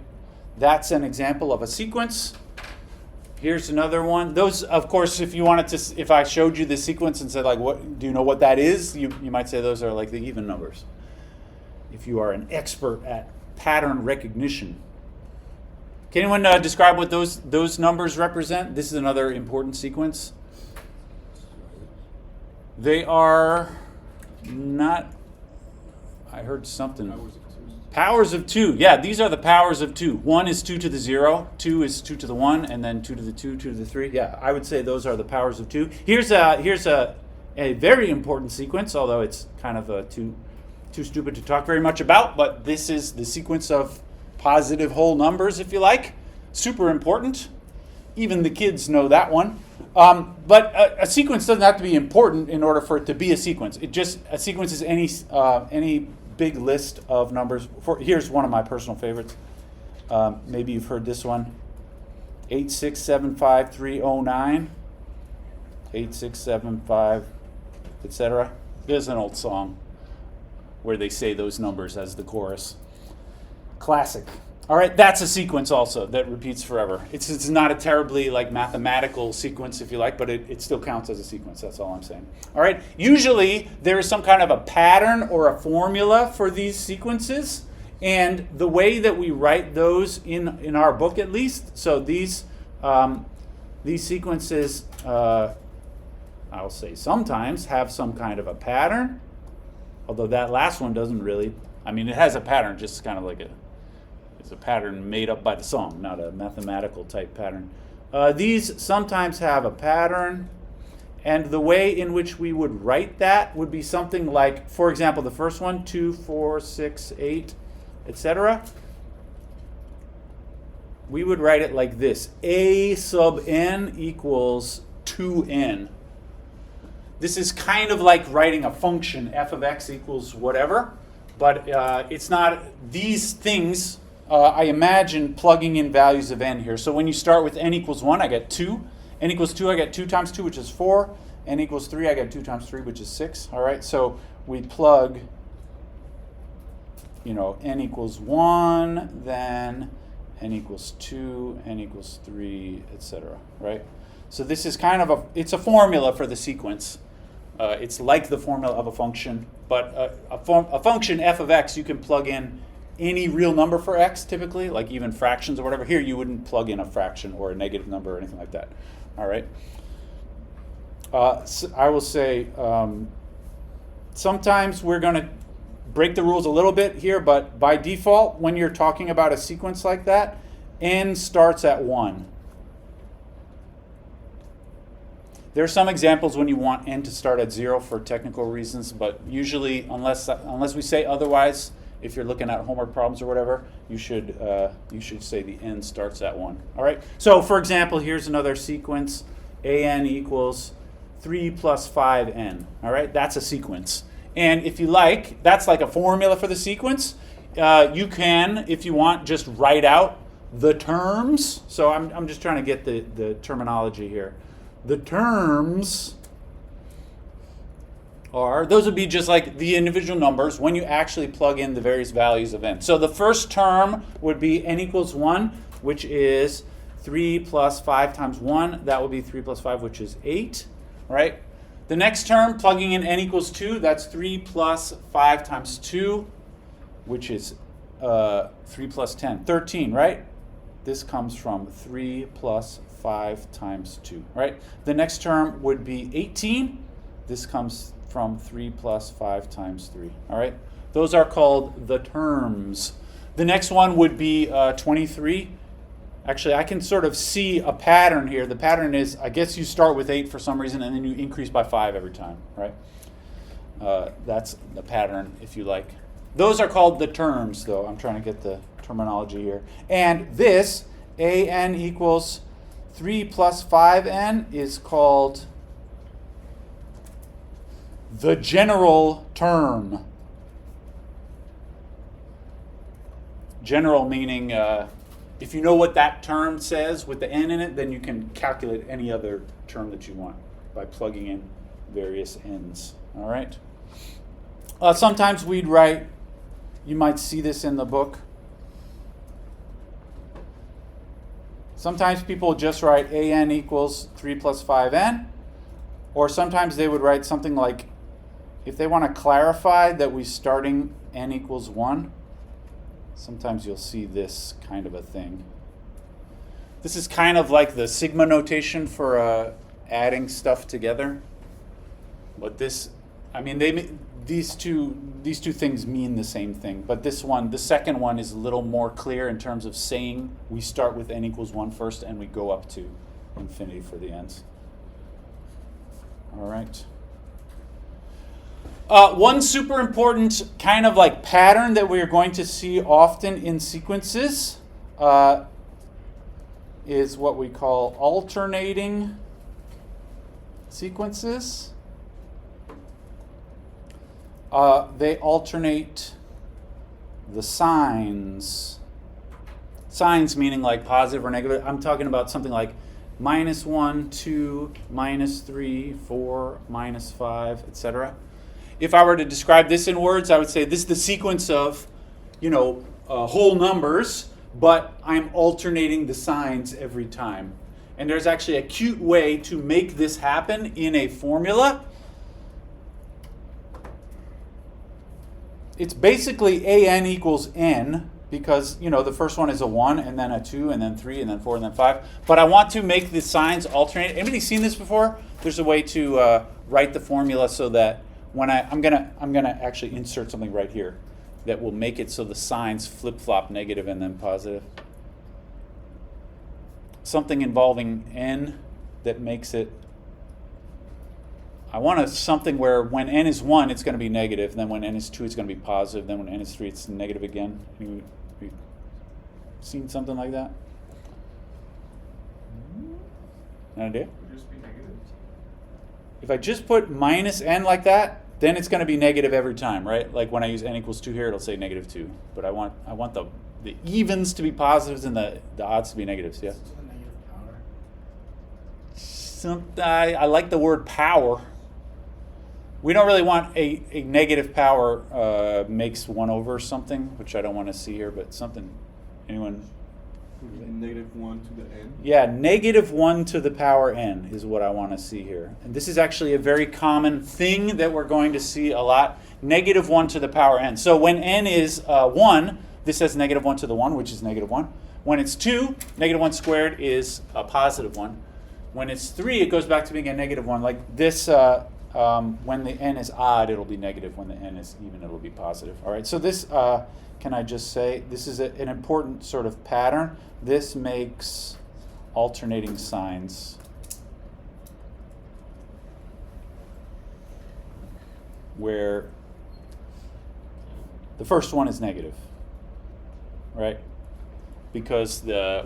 That's an example of a sequence. Here's another one. Those, of course, if I showed you the sequence and said, like, what do you know what that is? You might say those are like the even numbers. If you are an expert at pattern recognition. Can anyone describe what those numbers represent? This is another important sequence. They are not, I heard something. Powers of 2. Yeah, these are the powers of 2. 1 is 2 to the 0, 2 is 2 to the 1, and then 2 to the 2, 2 to the 3. Yeah, I would say those are the powers of 2. Here's a very important sequence, although it's kind of too stupid to talk very much about, but this is the sequence of positive whole numbers, if you like. Super important. Even the kids know that one. But a sequence doesn't have to be important in order for it to be a sequence. A sequence is any big list of numbers. Here's one of my personal favorites. Maybe you've heard this one. 8675309. 8675, etc. There's an old song where they say those numbers as the chorus. Classic. All right, that's a sequence also that repeats forever. It's not a terribly like mathematical sequence, if you like, but it still counts as a sequence. That's all I'm saying. All right, usually there is some kind of a pattern or a formula for these sequences, and the way that we write those in our book, at least. So these sequences, I'll say sometimes have some kind of a pattern, although that last one doesn't really. I mean, it has a pattern, just kind of like it's a pattern made up by the song, not a mathematical type pattern. These sometimes have a pattern, and the way in which we would write that would be something like, for example, the first one, 2, 4, 6, 8, etc. We would write it like this: A sub n equals 2n. This is kind of like writing a function, f of x equals whatever, but it's not these things. I imagine plugging in values of n here. So when you start with n equals 1, I get 2. N equals 2, I get 2 times 2, which is 4. N equals 3, I get 2 times 3, which is 6. All right, so we plug, n equals 1, then n equals 2, n equals 3, etc. Right? So this is kind of it's a formula for the sequence. It's like the formula of a function, but a function f of x, you can plug in any real number for x, typically, like even fractions or whatever. Here, you wouldn't plug in a fraction or a negative number or anything like that. All right. I will say sometimes we're going to break the rules a little bit here, but by default, when you're talking about a sequence like that, n starts at 1. There are some examples when you want n to start at 0 for technical reasons, but usually, unless we say otherwise, if you're looking at homework problems or whatever, you should say the n starts at 1. All right. So, for example, here's another sequence: an equals 3 plus 5n. All right, that's a sequence. And if you like, that's like a formula for the sequence. You can, if you want, just write out the terms. So I'm just trying to get the terminology here. The terms are, those would be just like the individual numbers when you actually plug in the various values of n. So the first term would be n equals 1, which is 3 plus 5 times 1. That would be 3 plus 5, which is 8, right? The next term, plugging in n equals 2, that's 3 plus 5 times 2, which is 3 plus 10, 13, right? This comes from 3 plus 5 times 2, right? The next term would be 18. This comes from 3 plus 5 times 3, all right? Those are called the terms. The next one would be 23. Actually, I can sort of see a pattern here. The pattern is, I guess you start with 8 for some reason, and then you increase by 5 every time, right? That's the pattern, if you like. Those are called the terms, though. I'm trying to get the terminology here. And this, an equals 3 plus 5n, is called the general term. General meaning, if you know what that term says with the n in it, then you can calculate any other term that you want by plugging in various n's. All right. Sometimes we'd write, you might see this in the book. Sometimes people just write an equals 3 plus 5n, or sometimes they would write something like, if they want to clarify that we're starting n equals 1, sometimes you'll see this kind of a thing. This is kind of like the sigma notation for adding stuff together. But this, I mean, these two things mean the same thing. But this one, the second one, is a little more clear in terms of saying we start with n equals 1 first and we go up to infinity for the n's. All right. One super important kind of like pattern that we're going to see often in sequences is what we call alternating sequences. They alternate the signs. Signs meaning like positive or negative. I'm talking about something like -1, 2, -3, 4, -5, etc. If I were to describe this in words, I would say this is the sequence of, whole numbers, but I'm alternating the signs every time. And there's actually a cute way to make this happen in a formula. It's basically an equals n, because the first one is a 1, and then a 2, and then 3, and then 4, and then 5. But I want to make the signs alternate. Anybody seen this before? There's a way to write the formula so that when I'm gonna actually insert something right here that will make it so the signs flip-flop negative and then positive. Something involving n that makes it. I want something where when n is 1, it's going to be negative. Then when n is 2, it's going to be positive. Then when n is 3, it's negative again. Have you seen something like that? An idea? Just be negative. If I just put minus n like that, then it's going to be negative every time, right? Like when I use n equals 2 here, it'll say -2. But I want the evens to be positives and the odds to be negatives. Yeah. I like the word power. We don't really want a negative power makes 1 over something, which I don't want to see here, but something. Anyone? -1 to the n? Yeah, -1 to the power n is what I want to see here. And this is actually a very common thing that we're going to see a lot. -1 to the power n. So when n is 1, this says -1 to the 1, which is -1. When it's 2, -1 squared is a +1. When it's 3, it goes back to being a -1. Like this, when the n is odd, it'll be negative. When the n is even, it'll be positive. All right, so this, can I just say, this is an important sort of pattern. This makes alternating signs where the first one is negative, right? Because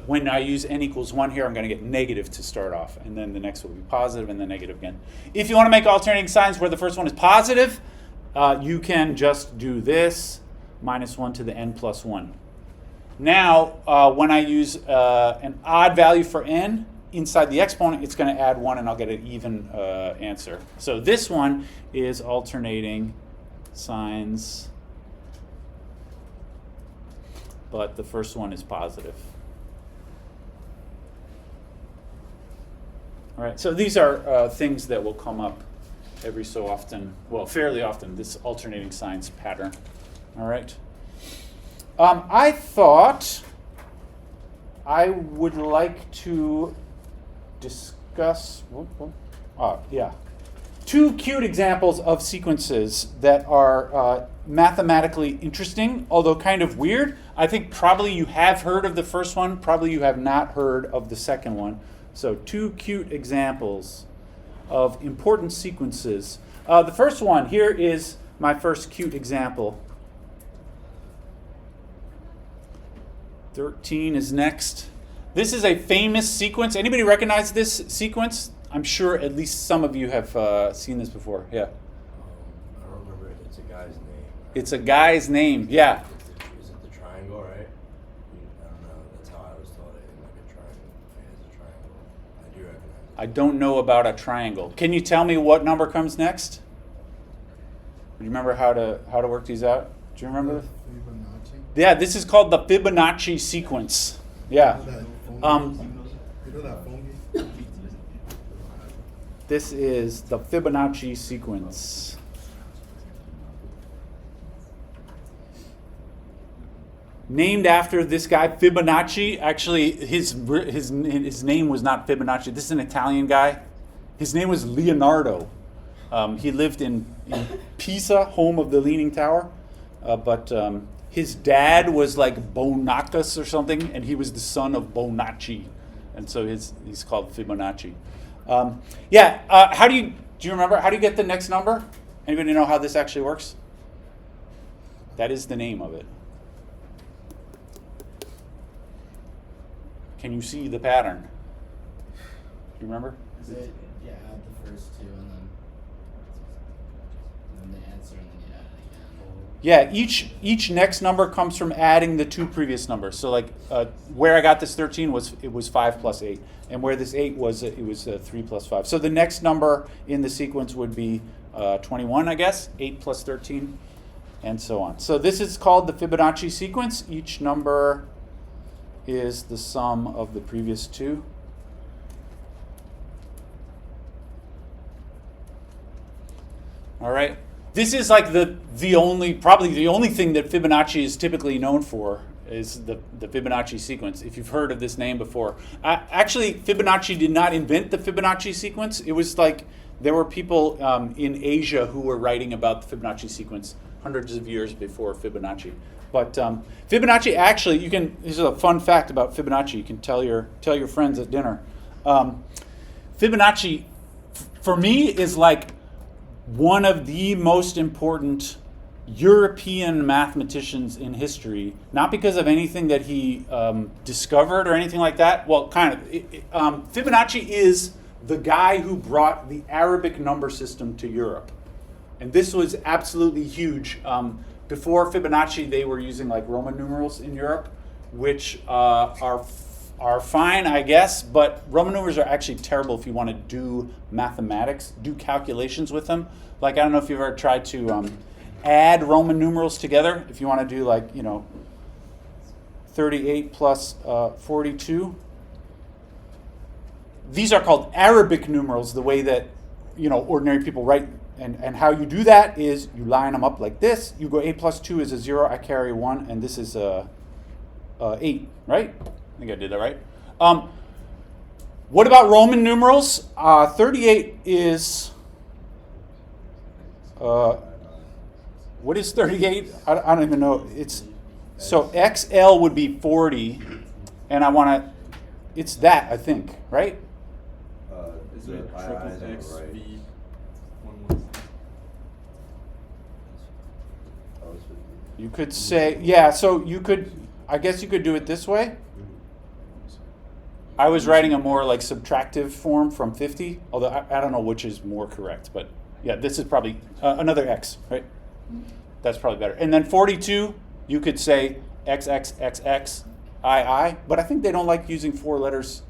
when I use n equals 1 here, I'm going to get negative to start off, and then the next will be positive, and then negative again. If you want to make alternating signs where the first one is positive, you can just do this, -1 to the n plus 1. Now, when I use an odd value for n inside the exponent, it's going to add 1, and I'll get an even answer. So this one is alternating signs, but the first one is positive. All right, so these are things that will come up every so often, well, fairly often, this alternating signs pattern. All right. I thought I would like to discuss, two cute examples of sequences that are mathematically interesting, although kind of weird. I think probably you have heard of the first one, probably you have not heard of the second one. So 2 cute examples of important sequences. The first one, here is my first cute example. 13 is next. This is a famous sequence. Anybody recognize this sequence? I'm sure at least some of you have seen this before. Yeah. I don't remember it. It's a guy's name. It's a guy's name. Yeah. Is it the triangle, right? I don't know. That's how I was taught it. Like a triangle. It's a triangle. I do recognize it. I don't know about a triangle. Can you tell me what number comes next? Do you remember how to work these out? Do you remember? Fibonacci. Yeah, this is called the Fibonacci sequence. Yeah. You know that fungi? This is the Fibonacci sequence. Named after this guy, Fibonacci. Actually, his name was not Fibonacci. This is an Italian guy. His name was Leonardo. He lived in Pisa, home of the Leaning Tower. But his dad was like Bonacus or something, and he was the son of Bonacci. And so he's called Fibonacci. How do you remember? How do you get the next number? Anybody know how this actually works? That is the name of it. Can you see the pattern? Do you remember? Is it, add the first two and then the answer and then you add it again? Yeah, each next number comes from adding the 2 previous numbers. So like where I got this 13 was 5 plus 8, and where this 8 was, it was 3 plus 5. So the next number in the sequence would be 21, I guess, 8 plus 13, and so on. So this is called the Fibonacci sequence. Each number is the sum of the previous 2. All right. This is like probably the only thing that Fibonacci is typically known for is the Fibonacci sequence, if you've heard of this name before. Actually, Fibonacci did not invent the Fibonacci sequence. It was like there were people in Asia who were writing about the Fibonacci sequence hundreds of years before Fibonacci. But Fibonacci actually, this is a fun fact about Fibonacci. You can tell your friends at dinner. Fibonacci, for me, is like one of the most important European mathematicians in history, not because of anything that he discovered or anything like that. Well, kind of. Fibonacci is the guy who brought the Arabic number system to Europe. And this was absolutely huge. Before Fibonacci, they were using like Roman numerals in Europe, which are fine, I guess, but Roman numerals are actually terrible if you want to do mathematics, do calculations with them. Like, I don't know if you've ever tried to add Roman numerals together. If you want to do 38 plus 42. These are called Arabic numerals, the way that, ordinary people write. And how you do that is you line them up like this. You go 8 plus 2 is a 0. I carry 1, and this is 8, right? I think I did that right. What about Roman numerals? 38 is, what is 38? I don't even know. So XL would be 40, and I want to, it's that, I think, right? Is it I triple know, X right. V 1 You could say, yeah, so you could, I guess you could do it this way. I was writing a more like subtractive form from 50, although I don't know which is more correct, but yeah, this is probably another X, right? That's probably better. And then 42, you could say XXXX, II, but I think they don't like using 4 letters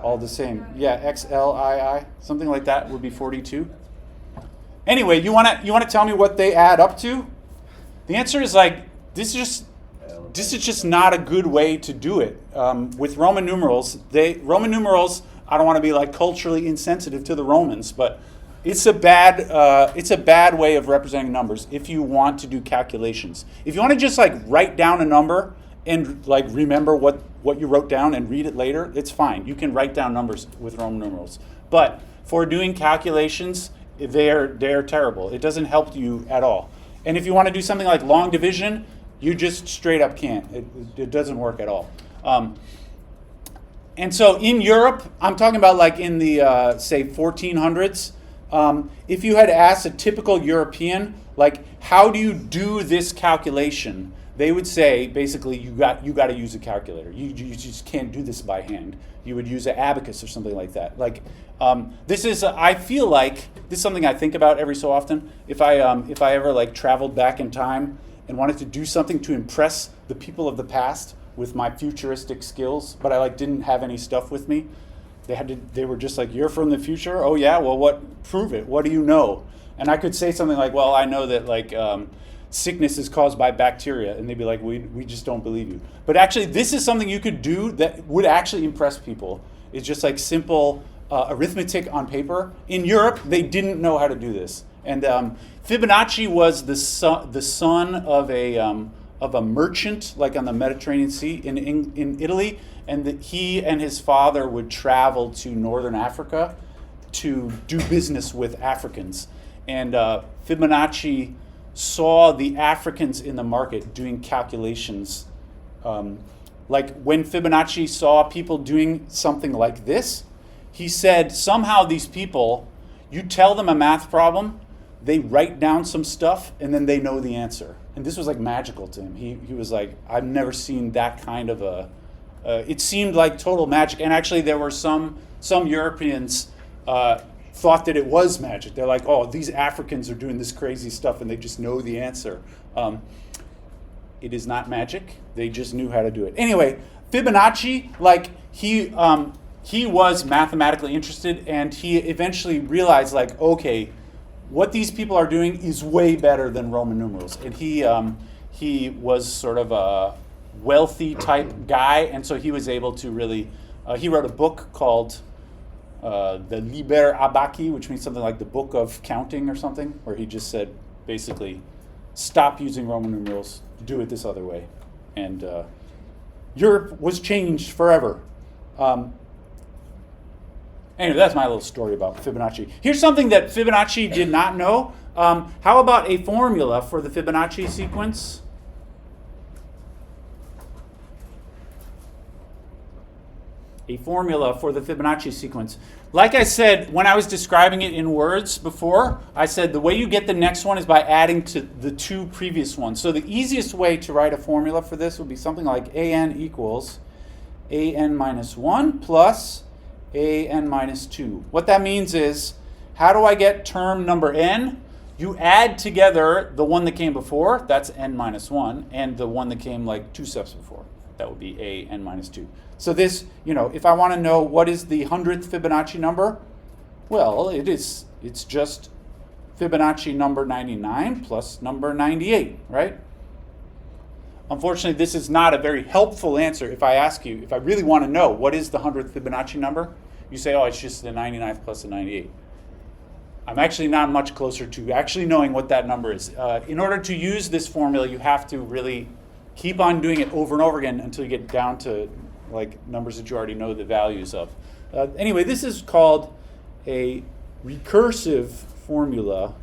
all the same. Yeah, XLII, something like that would be 42. Anyway, you wanna tell me what they add up to? The answer is like, this is just not a good way to do it. With Roman numerals, I don't want to be like culturally insensitive to the Romans, but it's a bad way of representing numbers if you want to do calculations. If you want to just like write down a number and like remember what you wrote down and read it later, it's fine. You can write down numbers with Roman numerals. But for doing calculations, they're terrible. It doesn't help you at all. And if you want to do something like long division, you just straight up can't. It doesn't work at all. And so in Europe, I'm talking about like in the, say, 1400s, if you had asked a typical European, like, how do you do this calculation? They would say, basically, you got to use a calculator. You just can't do this by hand. You would use an abacus or something like that. Like, this is, I feel like, this is something I think about every so often. If I ever like traveled back in time and wanted to do something to impress the people of the past with my futuristic skills, but I like didn't have any stuff with me, they were just like, you're from the future? Oh yeah, well prove it. What do you know? And I could say something like, well, I know that like sickness is caused by bacteria, and they'd be like, we just don't believe you. But actually, this is something you could do that would actually impress people. It's just like simple arithmetic on paper. In Europe, they didn't know how to do this. And Fibonacci was the son of a merchant, like on the Mediterranean Sea in Italy, and that he and his father would travel to northern Africa to do business with Africans. And Fibonacci saw the Africans in the market doing calculations. Like when Fibonacci saw people doing something like this, he said, somehow these people, you tell them a math problem, they write down some stuff, and then they know the answer. And this was like magical to him. He was like, I've never seen that kind of it seemed like total magic. And actually there were some Europeans thought that it was magic. They're like, oh, these Africans are doing this crazy stuff and they just know the answer. It is not magic. They just knew how to do it. Anyway, Fibonacci, like he was mathematically interested, and he eventually realized like, okay, what these people are doing is way better than Roman numerals. And he was sort of a wealthy type guy, and so he was able to really, he wrote a book called the Liber Abaci, which means something like the book of counting or something, where he just said, basically, stop using Roman numerals, do it this other way. And Europe was changed forever. Anyway, that's my little story about Fibonacci. Here's something that Fibonacci did not know. How about a formula for the Fibonacci sequence? A formula for the Fibonacci sequence. Like I said, when I was describing it in words before, I said the way you get the next one is by adding to the 2 previous ones. So the easiest way to write a formula for this would be something like an equals an minus 1 plus an minus 2. What that means is, how do I get term number n? You add together the one that came before, that's n minus 1, and the one that came like 2 steps before. That would be an minus 2. So this, if I want to know what is the 100th Fibonacci number, well, it's just Fibonacci number 99 plus number 98, right? Unfortunately, this is not a very helpful answer. If I ask you, if I really want to know what is the 100th Fibonacci number, you say, oh, it's just the 99th plus the 98. I'm actually not much closer to actually knowing what that number is. In order to use this formula, you have to really keep on doing it over and over again until you get down to like numbers that you already know the values of. Anyway, this is called a recursive formula.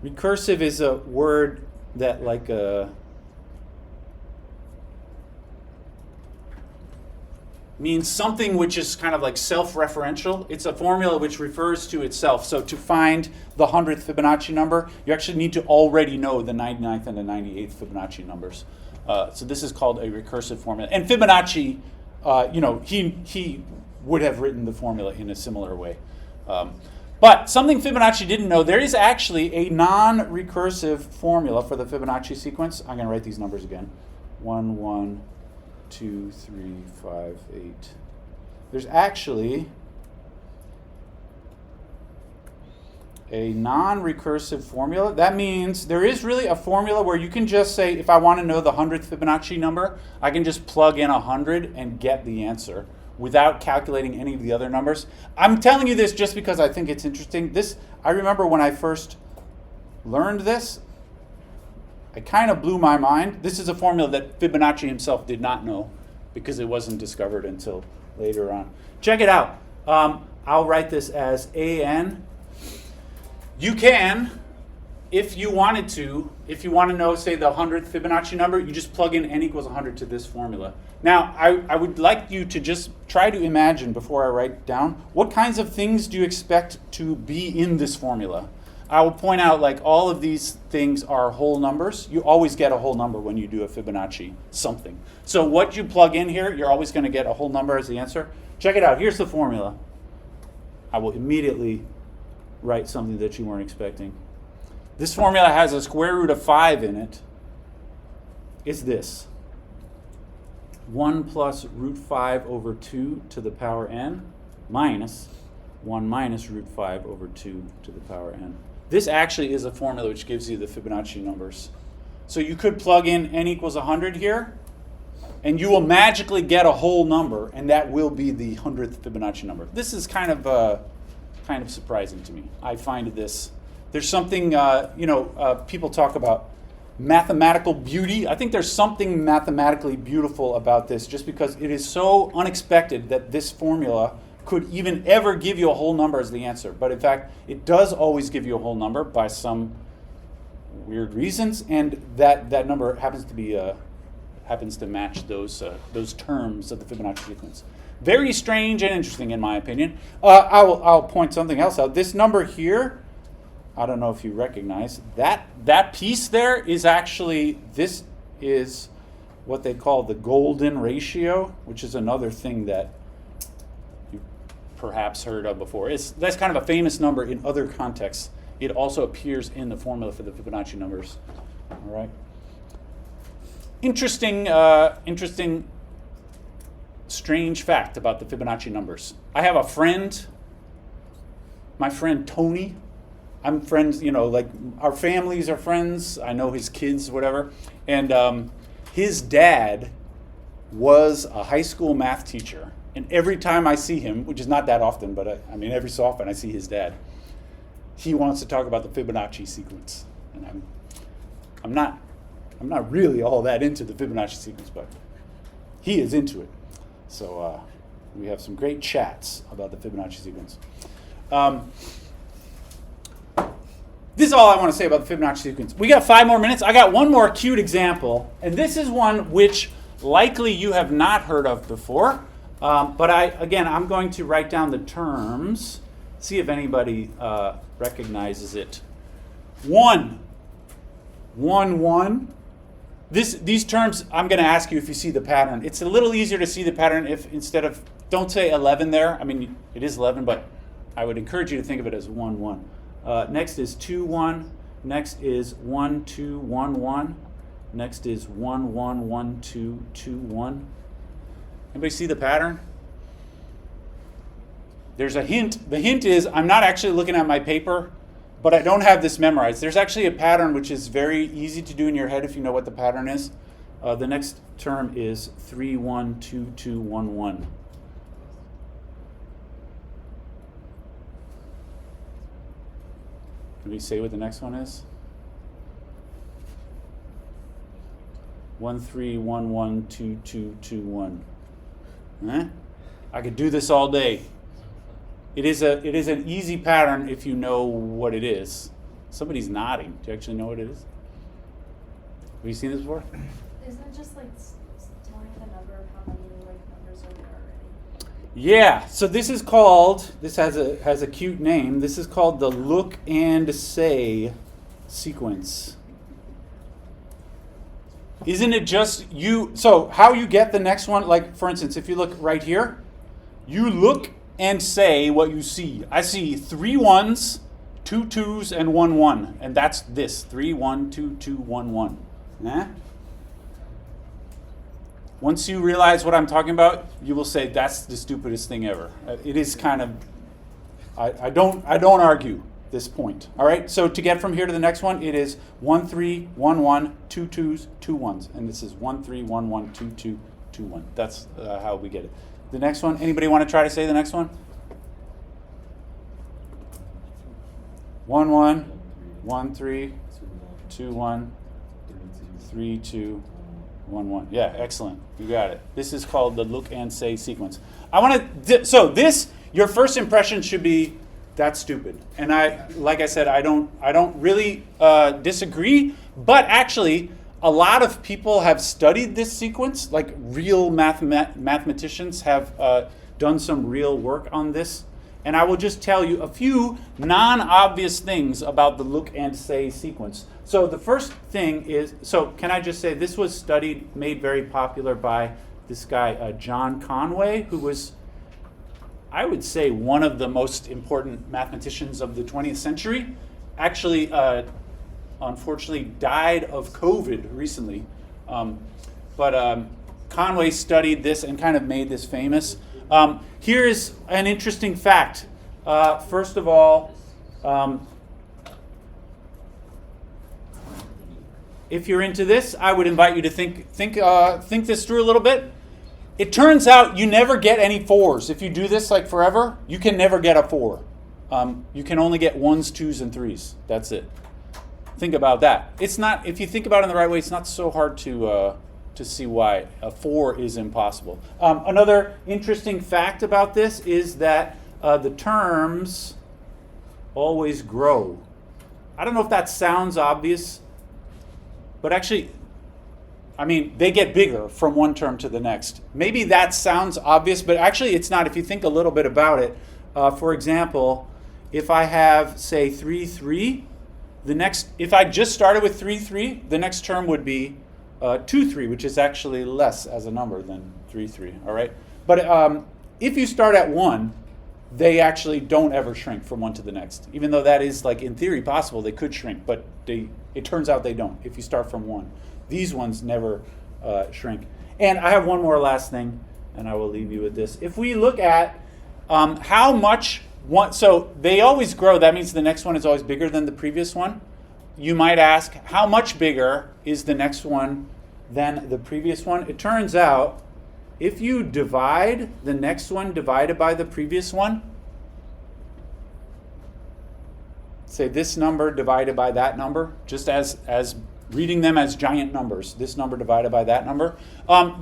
Recursive is a word that means something which is kind of like self-referential. It's a formula which refers to itself. So to find the 100th Fibonacci number, you actually need to already know the 99th and the 98th Fibonacci numbers. So this is called a recursive formula. And Fibonacci, he would have written the formula in a similar way. But something Fibonacci didn't know, there is actually a non-recursive formula for the Fibonacci sequence. I'm going to write these numbers again. 1, 1, 2, 3, 5, 8. There's actually a non-recursive formula. That means there is really a formula where you can just say, if I want to know the 100th Fibonacci number, I can just plug in 100 and get the answer without calculating any of the other numbers. I'm telling you this just because I think it's interesting. I remember when I first learned this, it kind of blew my mind. This is a formula that Fibonacci himself did not know because it wasn't discovered until later on. Check it out. I'll write this as AN. You can, if you wanted to, if you want to know, say, the 100th Fibonacci number, you just plug in n equals 100 to this formula. Now, I would like you to just try to imagine, before I write down, what kinds of things do you expect to be in this formula? I will point out, like, all of these things are whole numbers. You always get a whole number when you do a Fibonacci something. So what you plug in here, you're always going to get a whole number as the answer. Check it out. Here's the formula. I will immediately write something that you weren't expecting. This formula has a square root of 5 in it. It's this. 1 plus root 5 over 2 to the power n minus 1 minus root 5 over 2 to the power n. This actually is a formula which gives you the Fibonacci numbers. So you could plug in n equals 100 here, and you will magically get a whole number, and that will be the 100th Fibonacci number. This is kind of surprising to me. I find this. There's something, people talk about mathematical beauty. I think there's something mathematically beautiful about this, just because it is so unexpected that this formula could even ever give you a whole number as the answer. But in fact, it does always give you a whole number by some weird reasons, and that number happens to match those terms of the Fibonacci sequence. Very strange and interesting, in my opinion. I'll point something else out. This number here, I don't know if you recognize, that piece there is actually, this is what they call the golden ratio, which is another thing that you perhaps heard of before. That's kind of a famous number in other contexts. It also appears in the formula for the Fibonacci numbers. All right. Interesting, strange fact about the Fibonacci numbers. I have a friend, my friend Tony. I'm friends, like our families are friends. I know his kids, whatever. And his dad was a high school math teacher. And every time I see him, which is not that often, but every so often I see his dad, he wants to talk about the Fibonacci sequence. And I'm not really all that into the Fibonacci sequence, but he is into it. So we have some great chats about the Fibonacci sequence. This is all I want to say about the Fibonacci sequence. We got 5 more minutes. I got one more cute example, and this is one which likely you have not heard of before. But I'm going to write down the terms, see if anybody recognizes it. 1, 1, 1. These terms, I'm going to ask you if you see the pattern. It's a little easier to see the pattern if instead of, don't say 11 there. It is 11, but I would encourage you to think of it as 1, 1. Next is 2, 1. Next is 1, 2, 1, 1. Next is 1, 1, 1, 2, 2, 1. Anybody see the pattern? There's a hint. The hint is I'm not actually looking at my paper, but I don't have this memorized. There's actually a pattern which is very easy to do in your head if you know what the pattern is. The next term is 3, 1, 2, 2, 1, 1. Can we say what the next one is? 1 3 1 1 2 2 2 1. Huh? I could do this all day. It is an easy pattern if you know what it is. Somebody's nodding. Do you actually know what it is? Have you seen this before? Isn't it just like telling the number of how many like numbers are there already? Yeah. So this is called. This has a cute name. This is called the look and say sequence. Isn't it just you? So how you get the next one? Like for instance, if you look right here, you look and say what you see. I see 3 1s, 2 2s, and 1 1, and that's this 3 1 2 2 1 1. Eh? Once you realize what I'm talking about, you will say that's the stupidest thing ever. It is kind of. I don't argue this point. All right. So to get from here to the next one, it is 1 3 1 1 2 2s 2 1s, and this is 1 3 1 1 2 2 2 1. That's how we get it. The next one. Anybody want to try to say the next one? 1 1 1 3 2 1 3 2 1 1. Yeah, excellent. You got it. This is called the look and say sequence. I want to. So this, your first impression should be that's stupid. And like I said, I don't really disagree. But actually, a lot of people have studied this sequence. Like real mathematicians have done some real work on this. And I will just tell you a few non-obvious things about the look and say sequence. So the first thing is, so can I just say this was studied, made very popular by this guy, John Conway, who was, I would say, one of the most important mathematicians of the 20th century. Actually, unfortunately, died of COVID recently. But Conway studied this and kind of made this famous. Here's an interesting fact. First of all, if you're into this, I would invite you to think this through a little bit. It turns out you never get any 4s. If you do this like forever, you can never get a 4. You can only get 1s, 2s, and 3s. That's it. Think about that. It's not, if you think about it in the right way, it's not so hard to see why a 4 is impossible. Another interesting fact about this is that the terms always grow. I don't know if that sounds obvious, but actually, I mean, they get bigger from one term to the next. Maybe that sounds obvious, but actually it's not if you think a little bit about it. For example, if I have, say, 3 3, if I just started with 3 3, the next term would be 2 3, which is actually less as a number than 3 3. All right, but if you start at 1, they actually don't ever shrink from one to the next. Even though that is, like, in theory possible, they could shrink, but it turns out they don't. If you start from 1, these ones never shrink. And I have one more last thing, and I will leave you with this. If we look at how much one, so they always grow. That means the next one is always bigger than the previous one. You might ask, how much bigger is the next one than the previous one? It turns out, if you divide the next one divided by the previous one, say this number divided by that number, just as reading them as giant numbers, this number divided by that number,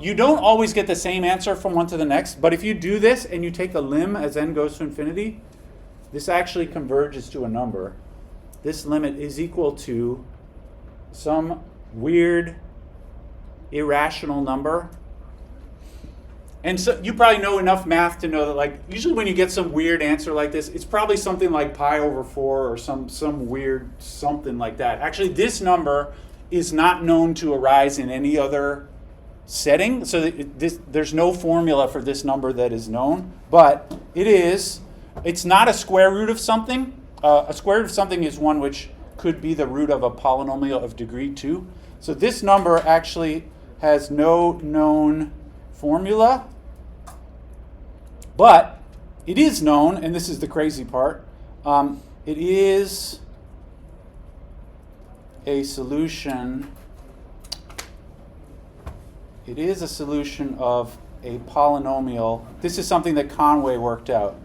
you don't always get the same answer from one to the next, but if you do this and you take a limb as n goes to infinity, this actually converges to a number. This limit is equal to some weird irrational number. And so you probably know enough math to know that, like, usually when you get some weird answer like this, it's probably something like pi over 4 or some weird something like that. Actually, this number is not known to arise in any other setting. So there's no formula for this number that is known, but it's not a square root of something. A square root of something is one which could be the root of a polynomial of degree 2. So this number actually has no known formula, but it is known, and this is the crazy part, it is a solution. It is a solution of a polynomial. This is something that Conway worked out.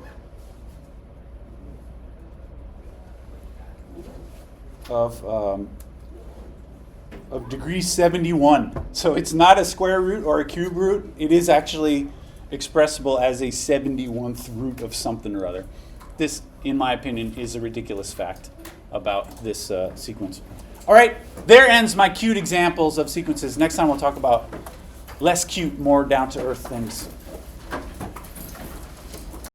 Of of degree 71. So it's not a square root or a cube root. It is actually expressible as a 71th root of something or other. This, in my opinion, is a ridiculous fact about this sequence. All right, there ends my cute examples of sequences. Next time we'll talk about less cute, more down-to-earth things.